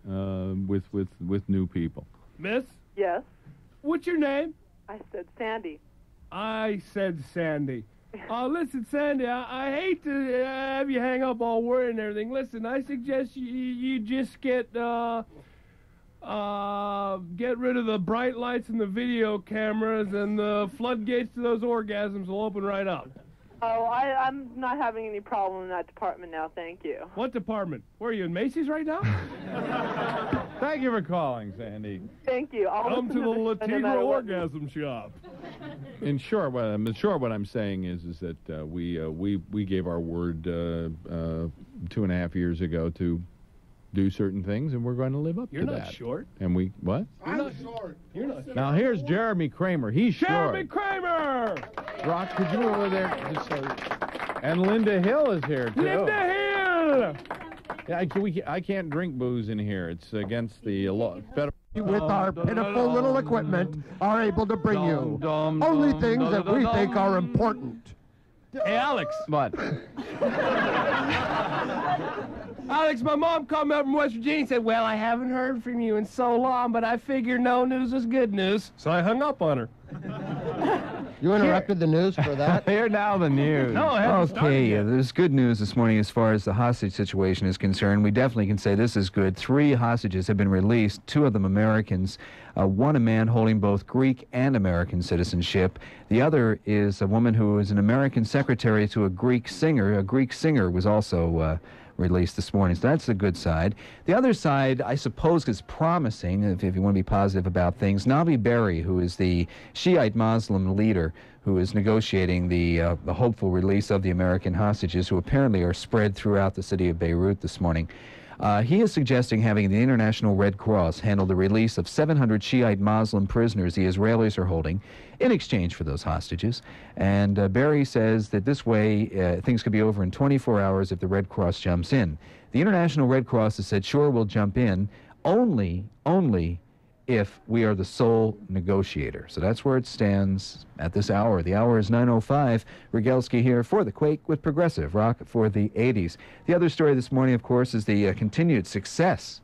Speaker 9: with new people.
Speaker 2: Miss?
Speaker 10: Yes.
Speaker 2: What's your name?
Speaker 10: I said Sandy.
Speaker 2: I said Sandy. Listen, Sandy, I hate to have you hang up all worried and everything. Listen, I suggest you just get rid of the bright lights and the video cameras, and the floodgates to those orgasms will open right up.
Speaker 10: Oh, I'm not having any problem in that department now, thank you.
Speaker 2: What department? Where are you, in Macy's right now?
Speaker 9: Thank you for calling, Sandy.
Speaker 10: Thank you.
Speaker 2: Come to the Latino orgasm shop.
Speaker 9: In short, what I'm saying is that we gave our word 2.5 years ago to do certain things, and we're going to live up to that.
Speaker 2: You're not short.
Speaker 9: And what?
Speaker 2: You're not short. You're not short.
Speaker 9: Now here's Jeremy Kramer. He's
Speaker 2: Jeremy
Speaker 9: short.
Speaker 2: Kramer!
Speaker 9: Rock, could you move over there? And Linda Hill is here too.
Speaker 2: Linda Hill!
Speaker 9: Yeah, I can't drink booze in here. It's against the law.
Speaker 11: With our pitiful little equipment, are able to bring you only things that we think are important.
Speaker 2: Hey, Alex.
Speaker 9: What?
Speaker 2: Alex, my mom called me up from West Virginia and said, well, I haven't heard from you in so long, but I figure no news is good news. So I hung up on her.
Speaker 11: You interrupted the news for that?
Speaker 3: Here now the news.
Speaker 2: No, I haven't started yet.
Speaker 3: There's good news this morning as far as the hostage situation is concerned. We definitely can say this is good. 3 hostages have been released, 2 of them Americans. One a man holding both Greek and American citizenship. The other is a woman who is an American secretary to a Greek singer. A Greek singer was also released this morning, so that's the good side. The other side, I suppose, is promising, if you want to be positive about things. Nabi Berri, who is the Shiite Muslim leader who is negotiating the hopeful release of the American hostages, who apparently are spread throughout the city of Beirut this morning. He is suggesting having the International Red Cross handle the release of 700 Shiite Muslim prisoners the Israelis are holding in exchange for those hostages. And Berry says that this way things could be over in 24 hours if the Red Cross jumps in. The International Red Cross has said, sure, we'll jump in, only if we are the sole negotiator. So that's where it stands at this hour. The hour is 9:05. Regelski here for the Quake with Progressive Rock for the 80s. The other story this morning, of course, is the continued success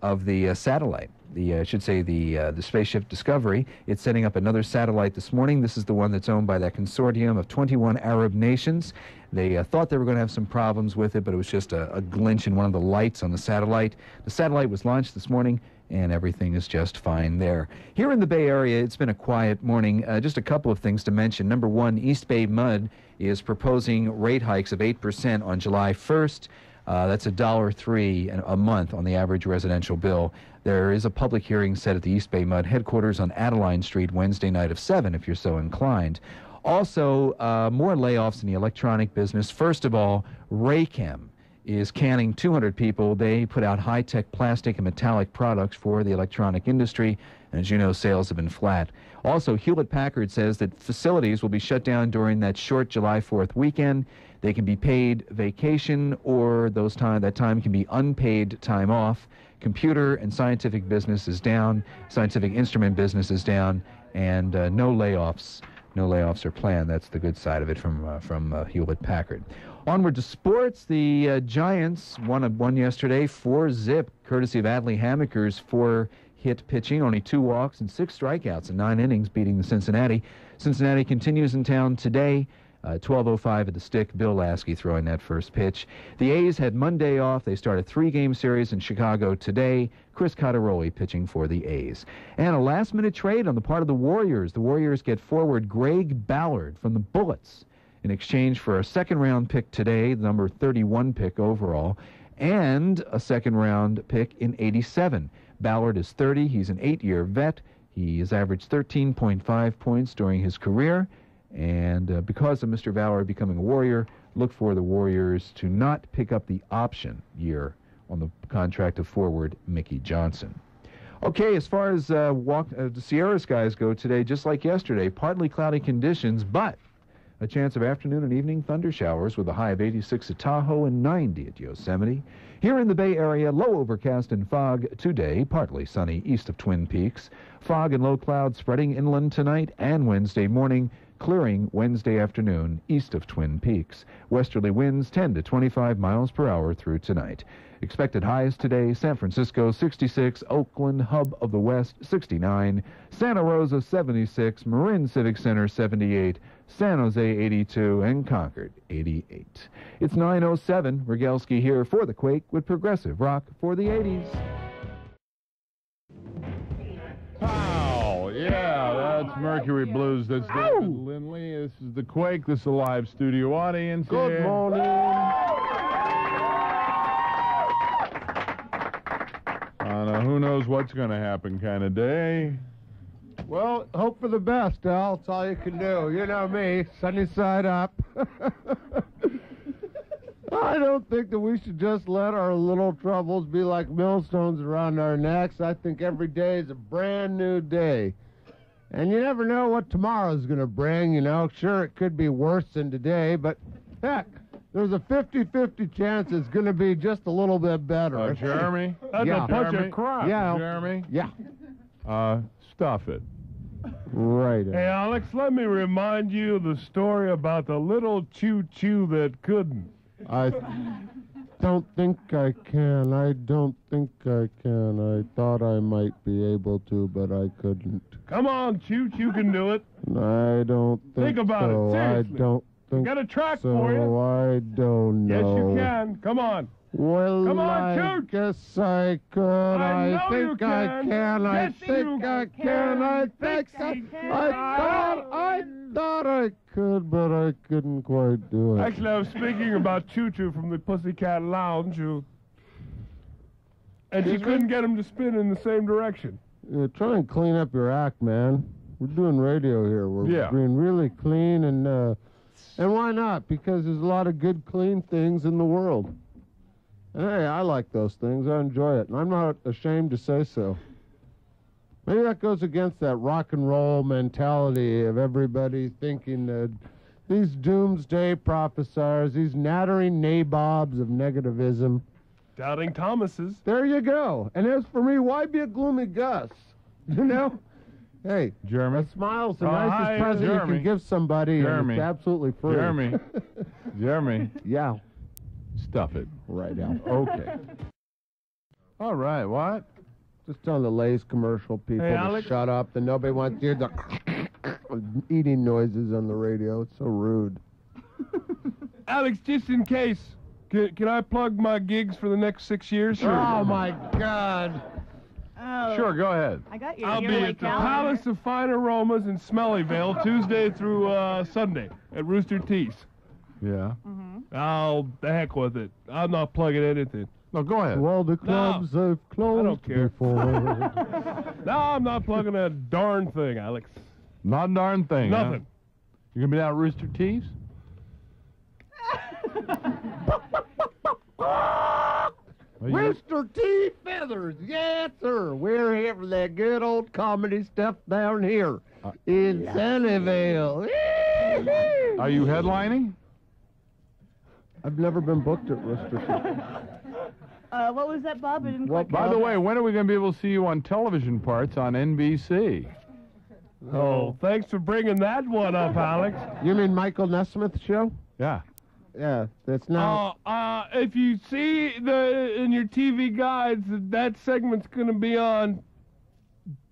Speaker 3: of the satellite. I should say the spaceship Discovery. It's setting up another satellite this morning. This is the one that's owned by that consortium of 21 Arab nations. They thought they were going to have some problems with it, but it was just a glitch in one of the lights on the satellite. The satellite was launched this morning, and everything is just fine there. Here in the Bay Area, it's been a quiet morning. Just a couple of things to mention. Number one, East Bay Mud is proposing rate hikes of 8% on July 1st. That's $1.03 a month on the average residential bill. There is a public hearing set at the East Bay Mud headquarters on Adeline Street Wednesday night of 7, if you're so inclined. Also, more layoffs in the electronic business. First of all, Raychem is canning 200 people. They put out high-tech plastic and metallic products for the electronic industry, and as you know, sales have been flat. Also, Hewlett-Packard says that facilities will be shut down during that short July 4th weekend. They can be paid vacation, or that time can be unpaid time off. Computer and scientific business is down. Scientific instrument business is down, and no layoffs. No layoffs are planned. That's the good side of it from Hewlett-Packard. Onward to sports. The Giants won yesterday 4-0, courtesy of Adley Hammaker's 4-hit pitching, only 2 walks and 6 strikeouts in 9 innings, beating the Cincinnati. Cincinnati continues in town today. 12:05 at the stick. Bill Lasky throwing that first pitch. The A's had Monday off. They start a 3-game series in Chicago today. Chris Cottaroli pitching for the A's. And a last-minute trade on the part of the Warriors. The Warriors get forward Greg Ballard from the Bullets in exchange for a second-round pick today, the number 31 pick overall, and a second-round pick in '87. Ballard is 30. He's an 8-year vet. He has averaged 13.5 points during his career. And because of Mr. Ballard becoming a Warrior, look for the Warriors to not pick up the option year on the contract of forward Mickey Johnson. Okay, as far as the Sierra skies go today, just like yesterday, partly cloudy conditions, but a chance of afternoon and evening thunder showers with a high of 86 at Tahoe and 90 at Yosemite. Here in the Bay Area, low overcast and fog today, partly sunny east of Twin Peaks. Fog and low clouds spreading inland tonight and Wednesday morning, clearing Wednesday afternoon east of Twin Peaks. Westerly winds 10 to 25 miles per hour through tonight. Expected highs today, San Francisco 66, Oakland, hub of the West 69, Santa Rosa 76, Marin Civic Center 78, San Jose 82, and Concord 88. It's 9:07. Regelski here for the Quake with progressive rock for the 80s.
Speaker 9: Pow! Yeah, that's Mercury Blues. That's David Lindley. This is the Quake. This is a live studio audience.
Speaker 11: Good morning.
Speaker 9: On a who knows what's going to happen kind of day.
Speaker 11: Well, hope for the best, Al. That's all you can do. You know me, sunny side up. I don't think that we should just let our little troubles be like millstones around our necks. I think every day is a brand new day. And you never know what tomorrow's going to bring, you know. Sure, it could be worse than today, but heck, there's a 50-50 chance it's going to be just a little bit better.
Speaker 9: Jeremy?
Speaker 2: That's
Speaker 11: Yeah.
Speaker 2: a bunch
Speaker 9: Jeremy?
Speaker 2: of crap.
Speaker 11: Yeah.
Speaker 9: Jeremy?
Speaker 11: Yeah.
Speaker 9: Stuff it.
Speaker 11: Right.
Speaker 2: Hey, Alex, let me remind you of the story about the little choo-choo that couldn't.
Speaker 11: I don't think I can. I don't think I can. I thought I might be able to, but I couldn't.
Speaker 2: Come on, Choo-Choo can do it.
Speaker 11: I don't think
Speaker 2: Think about
Speaker 11: so.
Speaker 2: it, seriously.
Speaker 11: I don't think
Speaker 2: Got a track
Speaker 11: so.
Speaker 2: for you.
Speaker 11: I don't
Speaker 2: Yes,
Speaker 11: know.
Speaker 2: you can. Come on.
Speaker 11: Well,
Speaker 2: Come on,
Speaker 11: I
Speaker 2: Chooch.
Speaker 11: guess I could.
Speaker 2: I know
Speaker 11: think
Speaker 2: you
Speaker 11: I
Speaker 2: can.
Speaker 11: can. I
Speaker 2: Yes,
Speaker 11: think
Speaker 2: you
Speaker 11: I can. I think I thought I could, but I couldn't quite do it.
Speaker 2: Actually, I was speaking about Choo-Choo from the Pussycat Lounge, and she couldn't get him to spin in the same direction.
Speaker 11: Try and clean up your act, man. We're doing radio here. We're
Speaker 2: Yeah.
Speaker 11: being really clean, and why not? Because there's a lot of good, clean things in the world. And hey, I like those things. I enjoy it, and I'm not ashamed to say so. Maybe that goes against that rock and roll mentality of everybody thinking that these doomsday prophesiers, these nattering nabobs of negativism.
Speaker 2: Doubting Thomases.
Speaker 11: There you go. And as for me, why be a gloomy Gus? You know? Hey,
Speaker 9: Jeremy?
Speaker 11: a smile's the
Speaker 2: Hi,
Speaker 11: nicest present you
Speaker 2: Jeremy.
Speaker 11: can give somebody,
Speaker 9: Jeremy.
Speaker 11: and it's absolutely free.
Speaker 9: Jeremy. Jeremy.
Speaker 11: Yeah.
Speaker 9: Stuff it.
Speaker 11: Right, Al.
Speaker 9: Okay. All right, what?
Speaker 11: Just on the Lay's commercial, people
Speaker 2: Hey,
Speaker 11: to
Speaker 2: Alex.
Speaker 11: shut up. And nobody wants to hear the eating noises on the radio. It's so rude.
Speaker 2: Alex, just in case, can I plug my gigs for the next 6 years?
Speaker 11: Oh, my God.
Speaker 12: Oh.
Speaker 9: Sure, go ahead.
Speaker 12: I got your
Speaker 2: I'll be
Speaker 12: yearly
Speaker 2: at the
Speaker 12: calendar.
Speaker 2: Palace of Fine Aromas in Smellyvale Tuesday through Sunday at Rooster Teeth's.
Speaker 9: Yeah.
Speaker 2: Oh, the heck with it. I'm not plugging anything.
Speaker 9: No, go ahead.
Speaker 11: Well, the clubs have closed
Speaker 2: I don't care.
Speaker 11: before.
Speaker 2: No, I'm not plugging a darn thing, Alex.
Speaker 9: Not a darn thing. huh?
Speaker 2: Nothing.
Speaker 9: You gonna be down at Rooster Teeth's?
Speaker 11: Rooster T. Feathers, yes, sir. We're here for that good old comedy stuff down here in Sunnyvale.
Speaker 9: Are you headlining?
Speaker 11: I've never been booked at Rooster T.
Speaker 12: What was that, Bob? I didn't
Speaker 11: What,
Speaker 12: quite
Speaker 9: By the way, when are we going to be able to see you on television parts on NBC?
Speaker 2: Oh, thanks for bringing that one up, Alex.
Speaker 11: You mean Michael Nesmith's show?
Speaker 9: Yeah.
Speaker 11: Yeah, that's not.
Speaker 2: If you see in your TV guides that segment's going to be on,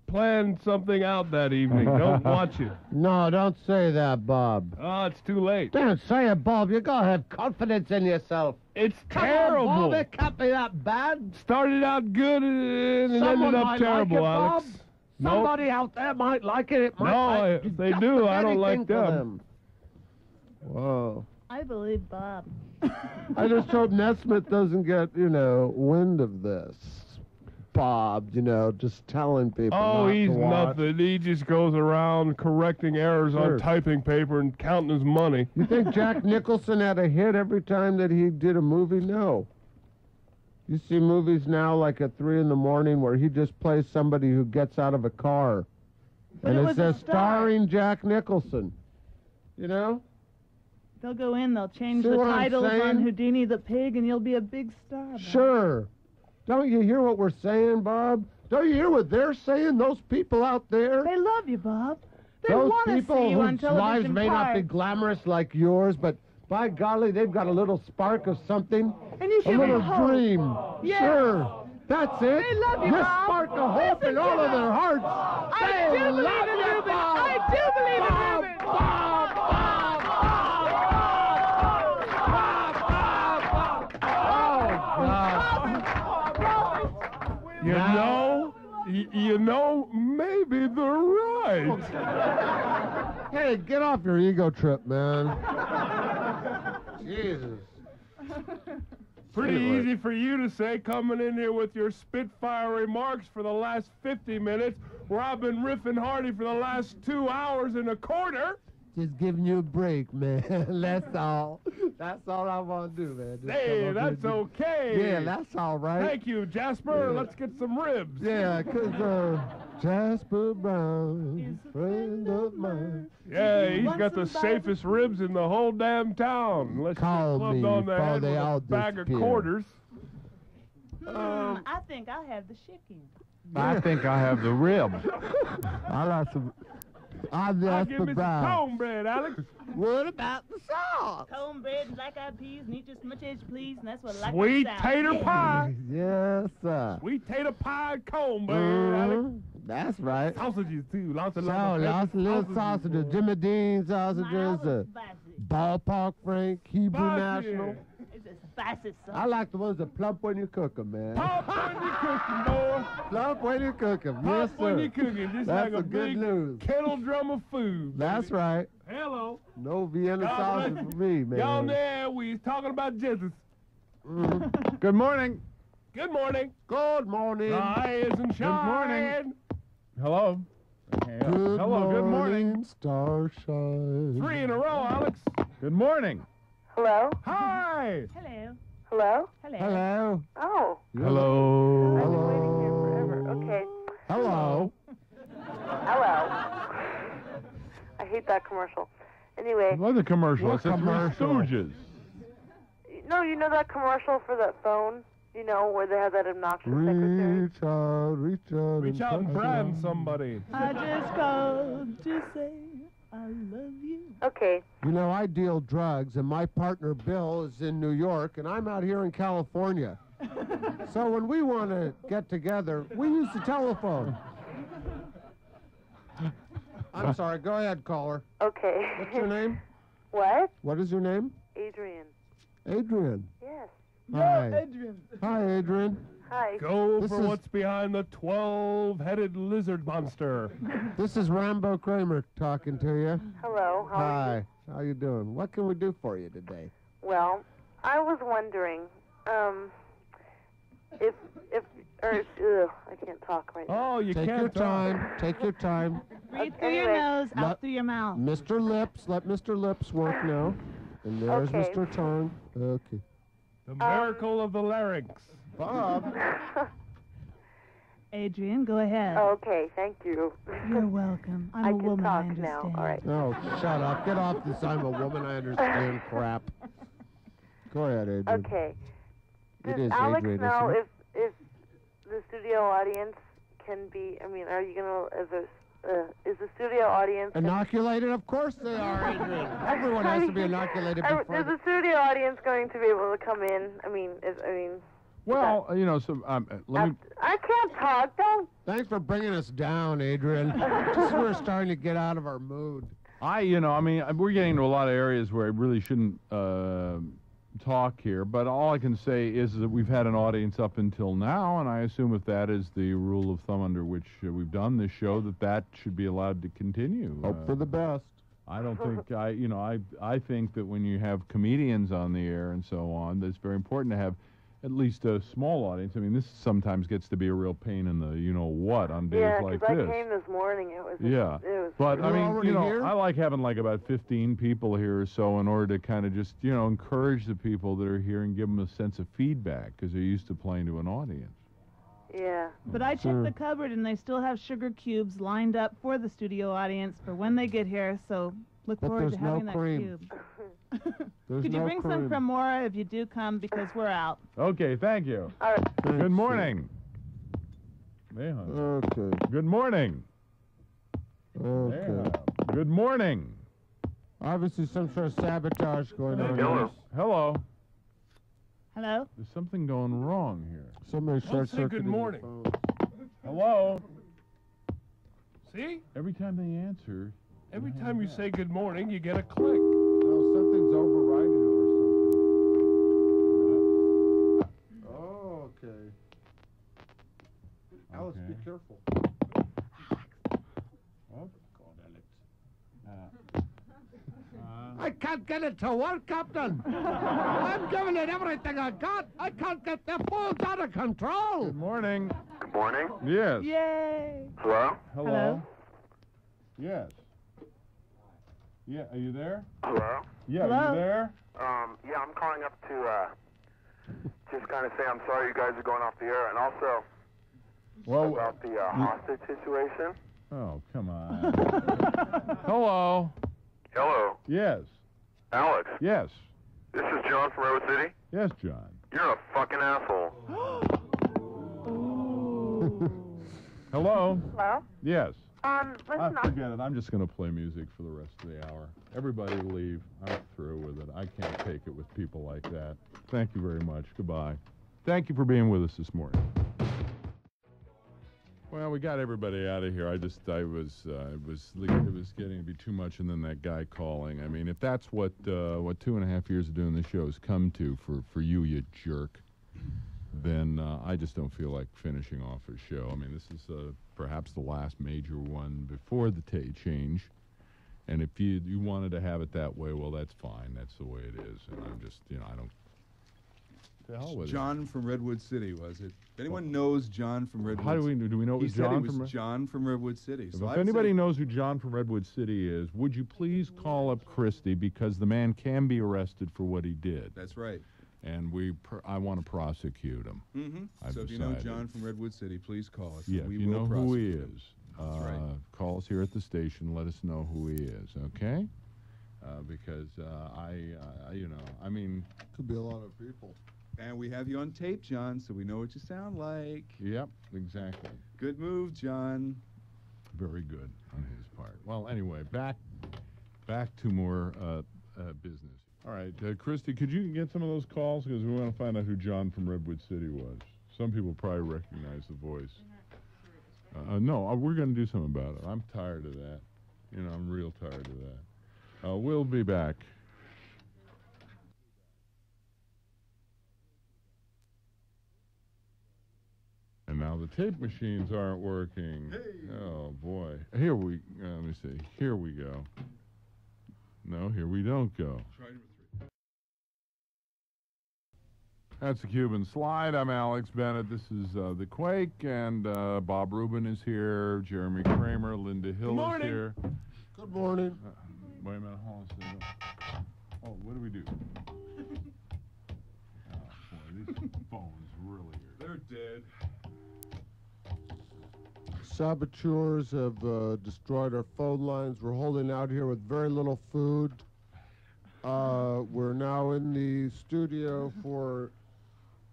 Speaker 2: plan something out that evening. Don't watch it.
Speaker 11: No, don't say that, Bob.
Speaker 2: Oh, it's too late.
Speaker 11: Don't say it, Bob. You gotta have confidence in yourself.
Speaker 2: It's
Speaker 11: Come
Speaker 2: terrible.
Speaker 11: on, Bob. It can't be that bad.
Speaker 2: Started out good and
Speaker 11: Someone
Speaker 2: ended up
Speaker 11: might
Speaker 2: terrible,
Speaker 11: like it,
Speaker 2: Alex.
Speaker 11: Bob.
Speaker 2: Nope.
Speaker 11: Somebody out there might like it. It might
Speaker 2: No,
Speaker 11: like
Speaker 2: if they
Speaker 11: just
Speaker 2: do, I don't
Speaker 11: anything
Speaker 2: like
Speaker 11: for
Speaker 2: them.
Speaker 11: Whoa.
Speaker 12: I believe Bob.
Speaker 11: I just hope Nesmith doesn't get, wind of this. Bob, just telling people.
Speaker 2: Oh,
Speaker 11: not
Speaker 2: he's
Speaker 11: to watch.
Speaker 2: nothing. He just goes around correcting errors
Speaker 11: Sure.
Speaker 2: on typing paper and counting his money.
Speaker 11: You think Jack Nicholson had a hit every time that he did a movie? No. You see movies now like at 3 in the morning where he just plays somebody who gets out of a car.
Speaker 12: But
Speaker 11: And
Speaker 12: it
Speaker 11: it
Speaker 12: was a
Speaker 11: says
Speaker 12: star.
Speaker 11: starring Jack Nicholson. You know?
Speaker 12: They'll go in, they'll change
Speaker 11: See
Speaker 12: the
Speaker 11: what I'm
Speaker 12: titles
Speaker 11: saying?
Speaker 12: on Houdini the Pig, and you'll be a big star. Bob.
Speaker 11: Sure. Don't you hear what we're saying, Bob? Don't you hear what they're saying, those people out there?
Speaker 12: They love you, Bob. They
Speaker 11: Those
Speaker 12: want to
Speaker 11: people
Speaker 12: see you on
Speaker 11: whose lives
Speaker 12: television
Speaker 11: may not be
Speaker 12: parts.
Speaker 11: glamorous like yours, but by golly, they've got a little spark of something.
Speaker 12: And you
Speaker 11: A
Speaker 12: give
Speaker 11: little
Speaker 12: them hope.
Speaker 11: dream.
Speaker 12: Yeah.
Speaker 11: Sure. That's it.
Speaker 12: They love you,
Speaker 11: This
Speaker 12: Bob.
Speaker 11: spark of hope
Speaker 12: Listen
Speaker 11: in all
Speaker 12: to
Speaker 11: of their
Speaker 12: them.
Speaker 11: hearts.
Speaker 12: I
Speaker 11: They
Speaker 12: do believe
Speaker 11: love
Speaker 12: in
Speaker 11: you,
Speaker 12: Rubin.
Speaker 11: Bob.
Speaker 12: I do believe in
Speaker 11: Bob,
Speaker 12: Rubin.
Speaker 11: Bob, Bob, Bob, Bob, Bob, Bob, Bob. Oh, God.
Speaker 2: You know, maybe they're right.
Speaker 11: Hey, get off your ego trip, man. Jesus.
Speaker 2: Pretty
Speaker 11: Anyway.
Speaker 2: easy for you to say, coming in here with your spitfire remarks for the last 50 minutes, where I've been riffing Hardy for the last 2 hours and a quarter.
Speaker 11: Just giving you a break, man. That's all. That's all I want to do, man. Just
Speaker 2: Hey,
Speaker 11: come up
Speaker 2: that's
Speaker 11: here and
Speaker 2: okay.
Speaker 11: Yeah, that's all right.
Speaker 2: Thank you, Jasper.
Speaker 11: Yeah.
Speaker 2: Let's get some ribs.
Speaker 11: Yeah, 'cause Jasper Brown, friend of mine.
Speaker 2: Yeah, he's got the safest ribs in the whole damn town. Unless
Speaker 11: Call
Speaker 2: you're clubbed
Speaker 11: me
Speaker 2: on the
Speaker 11: before
Speaker 2: head
Speaker 11: they
Speaker 2: with
Speaker 11: all
Speaker 2: a bag of
Speaker 11: disappear.
Speaker 2: quarters.
Speaker 12: I think I'll have the chicken.
Speaker 9: I think I have the rib.
Speaker 11: I like some.
Speaker 2: I'll
Speaker 11: Jasper
Speaker 2: give me some
Speaker 11: Brown.
Speaker 2: cornbread, Alex.
Speaker 11: What about the sauce?
Speaker 12: Cornbread and black-eyed peas, and eat just as much as you please, and that's what I like.
Speaker 2: Sweet
Speaker 12: about
Speaker 2: tater
Speaker 12: salad.
Speaker 2: pie.
Speaker 11: Yes, sir.
Speaker 2: Sweet tater pie and cornbread, Alex.
Speaker 11: That's right.
Speaker 2: Sausages, too. Lots of
Speaker 11: So, lots of little sausages. Jimmy Dean sausages,
Speaker 12: Mild spicy.
Speaker 11: Ballpark Frank, Hebrew
Speaker 2: Spicy.
Speaker 11: National.
Speaker 12: It's a spicy sauce.
Speaker 11: I like the ones that plump when you cook them, man.
Speaker 2: Pop when you cooking, boy.
Speaker 11: Plump when you cook them. Yes,
Speaker 2: Pop
Speaker 11: sir.
Speaker 2: when you cooking. Just
Speaker 11: That's
Speaker 2: like a
Speaker 11: the good
Speaker 2: big
Speaker 11: news.
Speaker 2: kettle drum of food.
Speaker 11: That's right.
Speaker 2: Hello.
Speaker 11: No Vienna
Speaker 2: God
Speaker 11: sausage
Speaker 2: bless
Speaker 11: for me, man.
Speaker 2: Y'all there, we talking about Jesus.
Speaker 9: Good morning.
Speaker 2: Good morning.
Speaker 11: Good morning.
Speaker 2: Rise and shine.
Speaker 9: morning. Hello.
Speaker 11: Good
Speaker 9: Hello, good morning.
Speaker 11: Starshine.
Speaker 2: 3 in a row, Alex.
Speaker 9: Good morning.
Speaker 7: Hello?
Speaker 2: Hi.
Speaker 12: Hello.
Speaker 7: Hello?
Speaker 12: Hello.
Speaker 11: Hello.
Speaker 7: Oh,
Speaker 9: Hello.
Speaker 7: I've been waiting here forever. Okay.
Speaker 11: Hello.
Speaker 7: Hello. I hate that commercial. Anyway,
Speaker 9: What the commercial?
Speaker 11: What
Speaker 9: It's the Three
Speaker 11: commercial?
Speaker 9: Stooges.
Speaker 7: no, you know that commercial for that phone? You know, where they have that obnoxious secretary?
Speaker 11: Reach out, reach out.
Speaker 2: Reach out and
Speaker 11: touch
Speaker 2: brand
Speaker 11: it.
Speaker 2: somebody.
Speaker 12: I just called to say I love you.
Speaker 7: Okay.
Speaker 11: You know, I deal drugs, and my partner Bill is in New York, and I'm out here in California. So when we want to get together, we use the telephone. I'm sorry. Go ahead, caller.
Speaker 13: Okay.
Speaker 11: What's your name?
Speaker 13: What?
Speaker 11: What is your name?
Speaker 13: Adrian.
Speaker 11: Adrian.
Speaker 13: Yes.
Speaker 11: Hi.
Speaker 12: Adrian.
Speaker 11: Hi, Adrian.
Speaker 13: Hi.
Speaker 2: Go
Speaker 11: This
Speaker 2: for
Speaker 11: is-
Speaker 2: what's behind the 12-headed lizard monster.
Speaker 11: This is Rambo Kramer talking to you.
Speaker 13: Hello. How are you?
Speaker 11: Hi. How you doing? What can we do for you today?
Speaker 13: Well, I was wondering, I can't talk right now.
Speaker 2: Oh, you
Speaker 11: Take
Speaker 2: can't
Speaker 11: your
Speaker 2: talk.
Speaker 11: time. Take your time.
Speaker 12: Breathe through your nose, out through your mouth.
Speaker 11: Mr. Lips, let Mr. Lips work now. And there's
Speaker 13: Okay.
Speaker 11: Mr. Tongue. Okay.
Speaker 2: The miracle of the larynx.
Speaker 11: Bob.
Speaker 12: Adrian, go ahead.
Speaker 13: Okay, thank you.
Speaker 12: You're welcome. I'm
Speaker 13: I
Speaker 12: a
Speaker 13: can
Speaker 12: woman, I
Speaker 13: talk now.
Speaker 12: understand.
Speaker 13: All right.
Speaker 11: Oh, shut up. Get off this I'm a woman, I understand crap. Go ahead, Adrian.
Speaker 13: Okay.
Speaker 11: It
Speaker 13: Does
Speaker 11: is
Speaker 13: Alex
Speaker 11: Adrian,
Speaker 13: know
Speaker 11: isn't it?
Speaker 13: if the studio audience can be? I mean, are you gonna? Is the studio audience?
Speaker 11: Inoculated? Of course they are, Adrian. Everyone has to be inoculated
Speaker 13: Is
Speaker 11: before.
Speaker 13: the studio audience going to be able to come in?
Speaker 9: Well, you know, so let me.
Speaker 13: I can't talk. Don't.
Speaker 11: Thanks for bringing us down, Adrian. Just we're starting to get out of our mood.
Speaker 9: We're getting into a lot of areas where I really shouldn't talk here, but all I can say is that we've had an audience up until now, and I assume if that is the rule of thumb under which we've done this show, that should be allowed to continue.
Speaker 11: Hope for the best.
Speaker 9: I don't think I think that when you have comedians on the air and so on, that it's very important to have at least a small audience. I mean, this sometimes gets to be a real pain in the what on days like this.
Speaker 13: Yeah, because I came this morning. It was.
Speaker 9: Yeah, but I mean, I like having like about 15 people here or so in order to kind of just encourage the people that are here and give them a sense of feedback because they're used to playing to an audience.
Speaker 13: Yeah.
Speaker 12: But I checked the cupboard, and they still have sugar cubes lined up for the studio audience for when they get here, so look
Speaker 11: But
Speaker 12: forward to
Speaker 11: there's no
Speaker 12: having that
Speaker 11: cream.
Speaker 12: cube.
Speaker 11: There's
Speaker 12: Could you
Speaker 11: no
Speaker 12: bring some
Speaker 11: cream.
Speaker 12: Cremora if you do come, because we're out.
Speaker 9: Okay, thank you.
Speaker 13: All right.
Speaker 9: Good morning. Mayhem.
Speaker 11: Okay.
Speaker 9: Good morning.
Speaker 11: Okay.
Speaker 9: Mayhem. Good morning.
Speaker 11: Obviously some sort of sabotage going on.
Speaker 9: Hello. Hello.
Speaker 12: Hello?
Speaker 9: There's something going wrong here.
Speaker 11: Somebody
Speaker 2: Don't
Speaker 11: short
Speaker 2: say
Speaker 11: circuited
Speaker 2: good morning.
Speaker 9: Hello.
Speaker 2: See?
Speaker 9: Every time they answer.
Speaker 2: Every time you say good morning, you get a click.
Speaker 11: No, something's overriding it or something. Oh, okay. Alice, be careful.
Speaker 9: Oh,
Speaker 11: I can't get it to work, Captain. I'm giving it everything I got. I can't get the phones out of control.
Speaker 9: Good morning.
Speaker 4: Good morning.
Speaker 9: Yes.
Speaker 12: Yay!
Speaker 4: Hello?
Speaker 9: Hello. Yes. Yeah, are you there?
Speaker 4: Hello?
Speaker 9: Yeah, are you there?
Speaker 4: Yeah, I'm calling up to just kind of say I'm sorry you guys are going off the air, and also about the hostage situation.
Speaker 9: Oh, come on. Hello.
Speaker 4: Hello,
Speaker 9: Yes.
Speaker 4: Alex.
Speaker 9: Yes.
Speaker 4: This is John from Redwood City.
Speaker 9: Yes, John.
Speaker 4: You're a fucking asshole.
Speaker 9: Hello.
Speaker 13: Hello?
Speaker 9: Yes.
Speaker 13: Listen,
Speaker 9: Forget it. I'm just going to play music for the rest of the hour. Everybody leave. I'm through with it. I can't take it with people like that. Thank you very much. Goodbye. Thank you for being with us this morning. Well, we got everybody out of here. It was getting to be too much, and then that guy calling. I mean, if that's what 2.5 years of doing the show has come to for you, you jerk, then I just don't feel like finishing off a show. I mean, this is perhaps the last major one before the change. And if you wanted to have it that way, well, that's fine. That's the way it is. And I'm just, I don't. To hell with it.
Speaker 3: John from Redwood City, was it? If anyone knows John from Redwood
Speaker 9: How do we know it was John
Speaker 3: he
Speaker 9: from?
Speaker 3: was John from Redwood City. So
Speaker 9: If
Speaker 3: I'd
Speaker 9: anybody
Speaker 3: say-
Speaker 9: knows who John from Redwood City is, would you please call up Christie, because the man can be arrested for what he did.
Speaker 3: That's right.
Speaker 9: And I want to prosecute him.
Speaker 3: Mm-hmm.
Speaker 9: I've
Speaker 3: So if you know
Speaker 9: decided.
Speaker 3: John from Redwood City, please call us.
Speaker 9: Yeah,
Speaker 3: and we
Speaker 9: if you
Speaker 3: will
Speaker 9: know who he
Speaker 3: prosecute him.
Speaker 9: is,
Speaker 3: That's right.
Speaker 9: call us here at the station. Let us know who he is, okay? Because I mean,
Speaker 11: Could be a lot of people.
Speaker 3: And we have you on tape, John, so we know what you sound like.
Speaker 9: Yep, exactly.
Speaker 3: Good move, John.
Speaker 9: Very good on his part. Well, anyway, back to more business. All right, Christy, could you get some of those calls? Because we want to find out who John from Redwood City was. Some people probably recognize the voice. No, we're going to do something about it. I'm tired of that. You know, I'm real tired of that. We'll be back. And now the tape machines aren't working. Hey. Oh, boy. Here we, let me see. Here we go. No, here we don't go. Try number 3. That's the Cuban Slide. I'm Alex Bennett. This is the Quake, and Bob Rubin is here. Jeremy Kramer, Linda Hill is here.
Speaker 11: Good morning.
Speaker 9: Wait a minute, hold on a second. Oh, what do we do? Oh, boy, these phones really are.
Speaker 2: They're dead.
Speaker 11: Saboteurs have destroyed our phone lines. We're holding out here with very little food. We're now in the studio for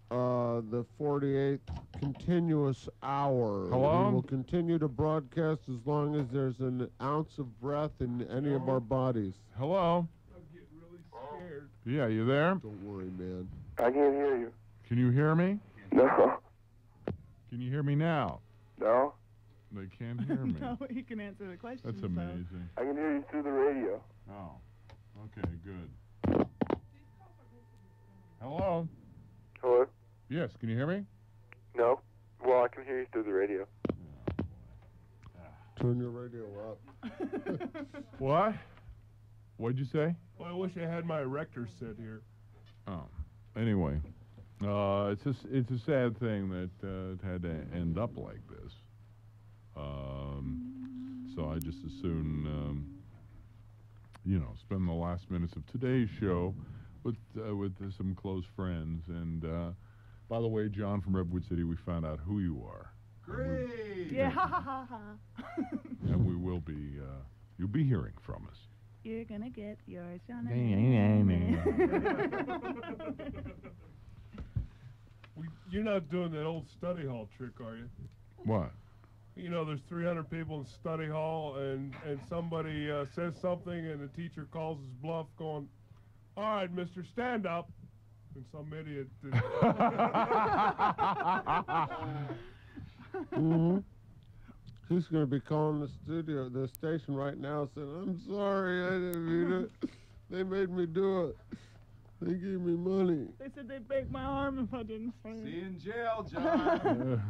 Speaker 11: the 48th continuous hour.
Speaker 9: Hello?
Speaker 11: We will continue to broadcast as long as there's an ounce of breath in any of our bodies.
Speaker 9: Hello?
Speaker 2: I'm getting really scared.
Speaker 9: Yeah, you there?
Speaker 11: Don't worry, man.
Speaker 4: I can't hear you.
Speaker 9: Can you hear me?
Speaker 4: No.
Speaker 9: Can you hear me now?
Speaker 4: No.
Speaker 9: They can't hear me.
Speaker 12: No, he can answer the question.
Speaker 9: That's amazing.
Speaker 4: I can hear you through the radio.
Speaker 9: Oh, okay, good. Hello?
Speaker 4: Hello?
Speaker 9: Yes, can you hear me?
Speaker 4: No. Well, I can hear you through the radio.
Speaker 11: Turn your radio up.
Speaker 9: What? What'd you say?
Speaker 2: Well, I wish I had my erector set here.
Speaker 9: Oh, anyway, it's a sad thing that it had to end up like this. So I just as soon, spend the last minutes of today's show with some close friends. And by the way, John from Redwood City, we found out who you are.
Speaker 2: Great.
Speaker 12: Yeah, ha ha ha ha.
Speaker 9: And we will be, you'll be hearing from us.
Speaker 12: You're gonna get yours, John.
Speaker 2: You're not doing that old study hall trick, are you?
Speaker 9: What?
Speaker 2: You know, there's 300 people in study hall, and somebody says something, and the teacher calls his bluff, going, "All right, mister, stand up." And some idiot.
Speaker 11: Mm-hmm. He's going to be calling the station right now, saying, "I'm sorry, I didn't mean it. They made me do it. They gave me money."
Speaker 12: They said they'd break my arm if I didn't say it.
Speaker 2: See you in jail, John.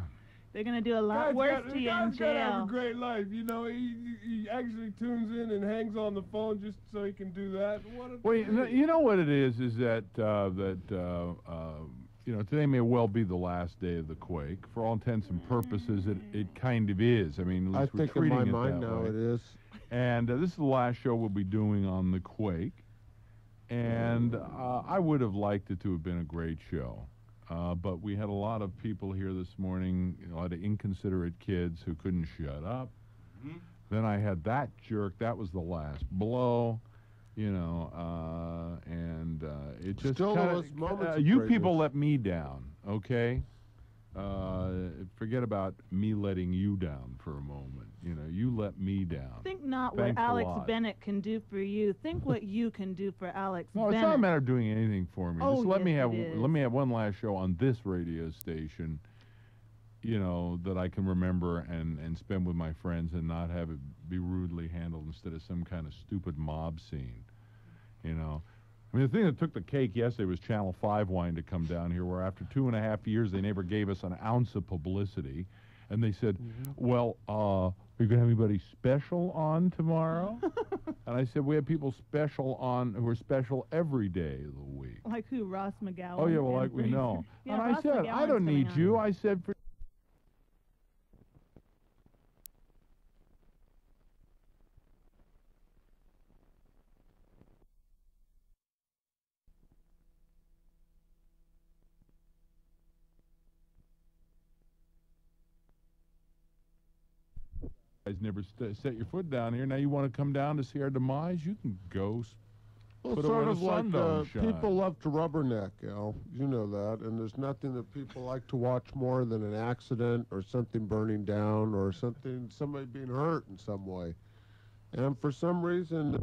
Speaker 12: They're going to do a lot worse to you in
Speaker 2: jail. Have a
Speaker 12: jail.
Speaker 2: great life. You know, he actually tunes in and hangs on the phone just so he can do that.
Speaker 9: Well, you know what it is that today may well be the last day of the quake. For all intents and purposes, it kind of is. I mean, at least we're treating it that way.
Speaker 11: I think in my mind now it is.
Speaker 9: And this is the last show we'll be doing on the quake. And I would have liked it to have been a great show. But we had a lot of people here this morning, a lot of inconsiderate kids who couldn't shut up. Mm-hmm. Then I had that jerk. That was the last blow, and it just you people let me down, okay? Forget about me letting you down for a moment. You let me down.
Speaker 12: Think not
Speaker 9: Thanks
Speaker 12: what Alex
Speaker 9: a lot.
Speaker 12: Bennett can do for you. Think what you can do for Alex
Speaker 9: No,
Speaker 12: Bennett.
Speaker 9: it's not a matter of doing anything for me.
Speaker 12: Oh,
Speaker 9: Just let me
Speaker 12: yes,
Speaker 9: have
Speaker 12: it is.
Speaker 9: let me have one last show on this radio station, that I can remember and spend with my friends and not have it be rudely handled instead of some kind of stupid mob scene. I mean, the thing that took the cake yesterday was Channel 5 wanting to come down here, where after 2.5 years they never gave us an ounce of publicity. And they said, well, are you going to have anybody special on tomorrow? And I said, we have people special on who are special every day of the week.
Speaker 12: Like who? Ross McGowan?
Speaker 9: Oh, yeah, well, like we know.
Speaker 12: Yeah,
Speaker 9: and I
Speaker 12: Ross
Speaker 9: said, I
Speaker 12: McGowan's
Speaker 9: don't need
Speaker 12: coming
Speaker 9: you.
Speaker 12: on.
Speaker 9: I said, for guys never set your foot down here. Now you want to come down to see our demise? You can go.
Speaker 11: Well,
Speaker 9: put it
Speaker 11: sort
Speaker 9: where
Speaker 11: of
Speaker 9: the sun don't
Speaker 11: like
Speaker 9: shine.
Speaker 11: people love to rubberneck, Al. You know that. And there's nothing that people like to watch more than an accident or something burning down or somebody being hurt in some way. And for some reason,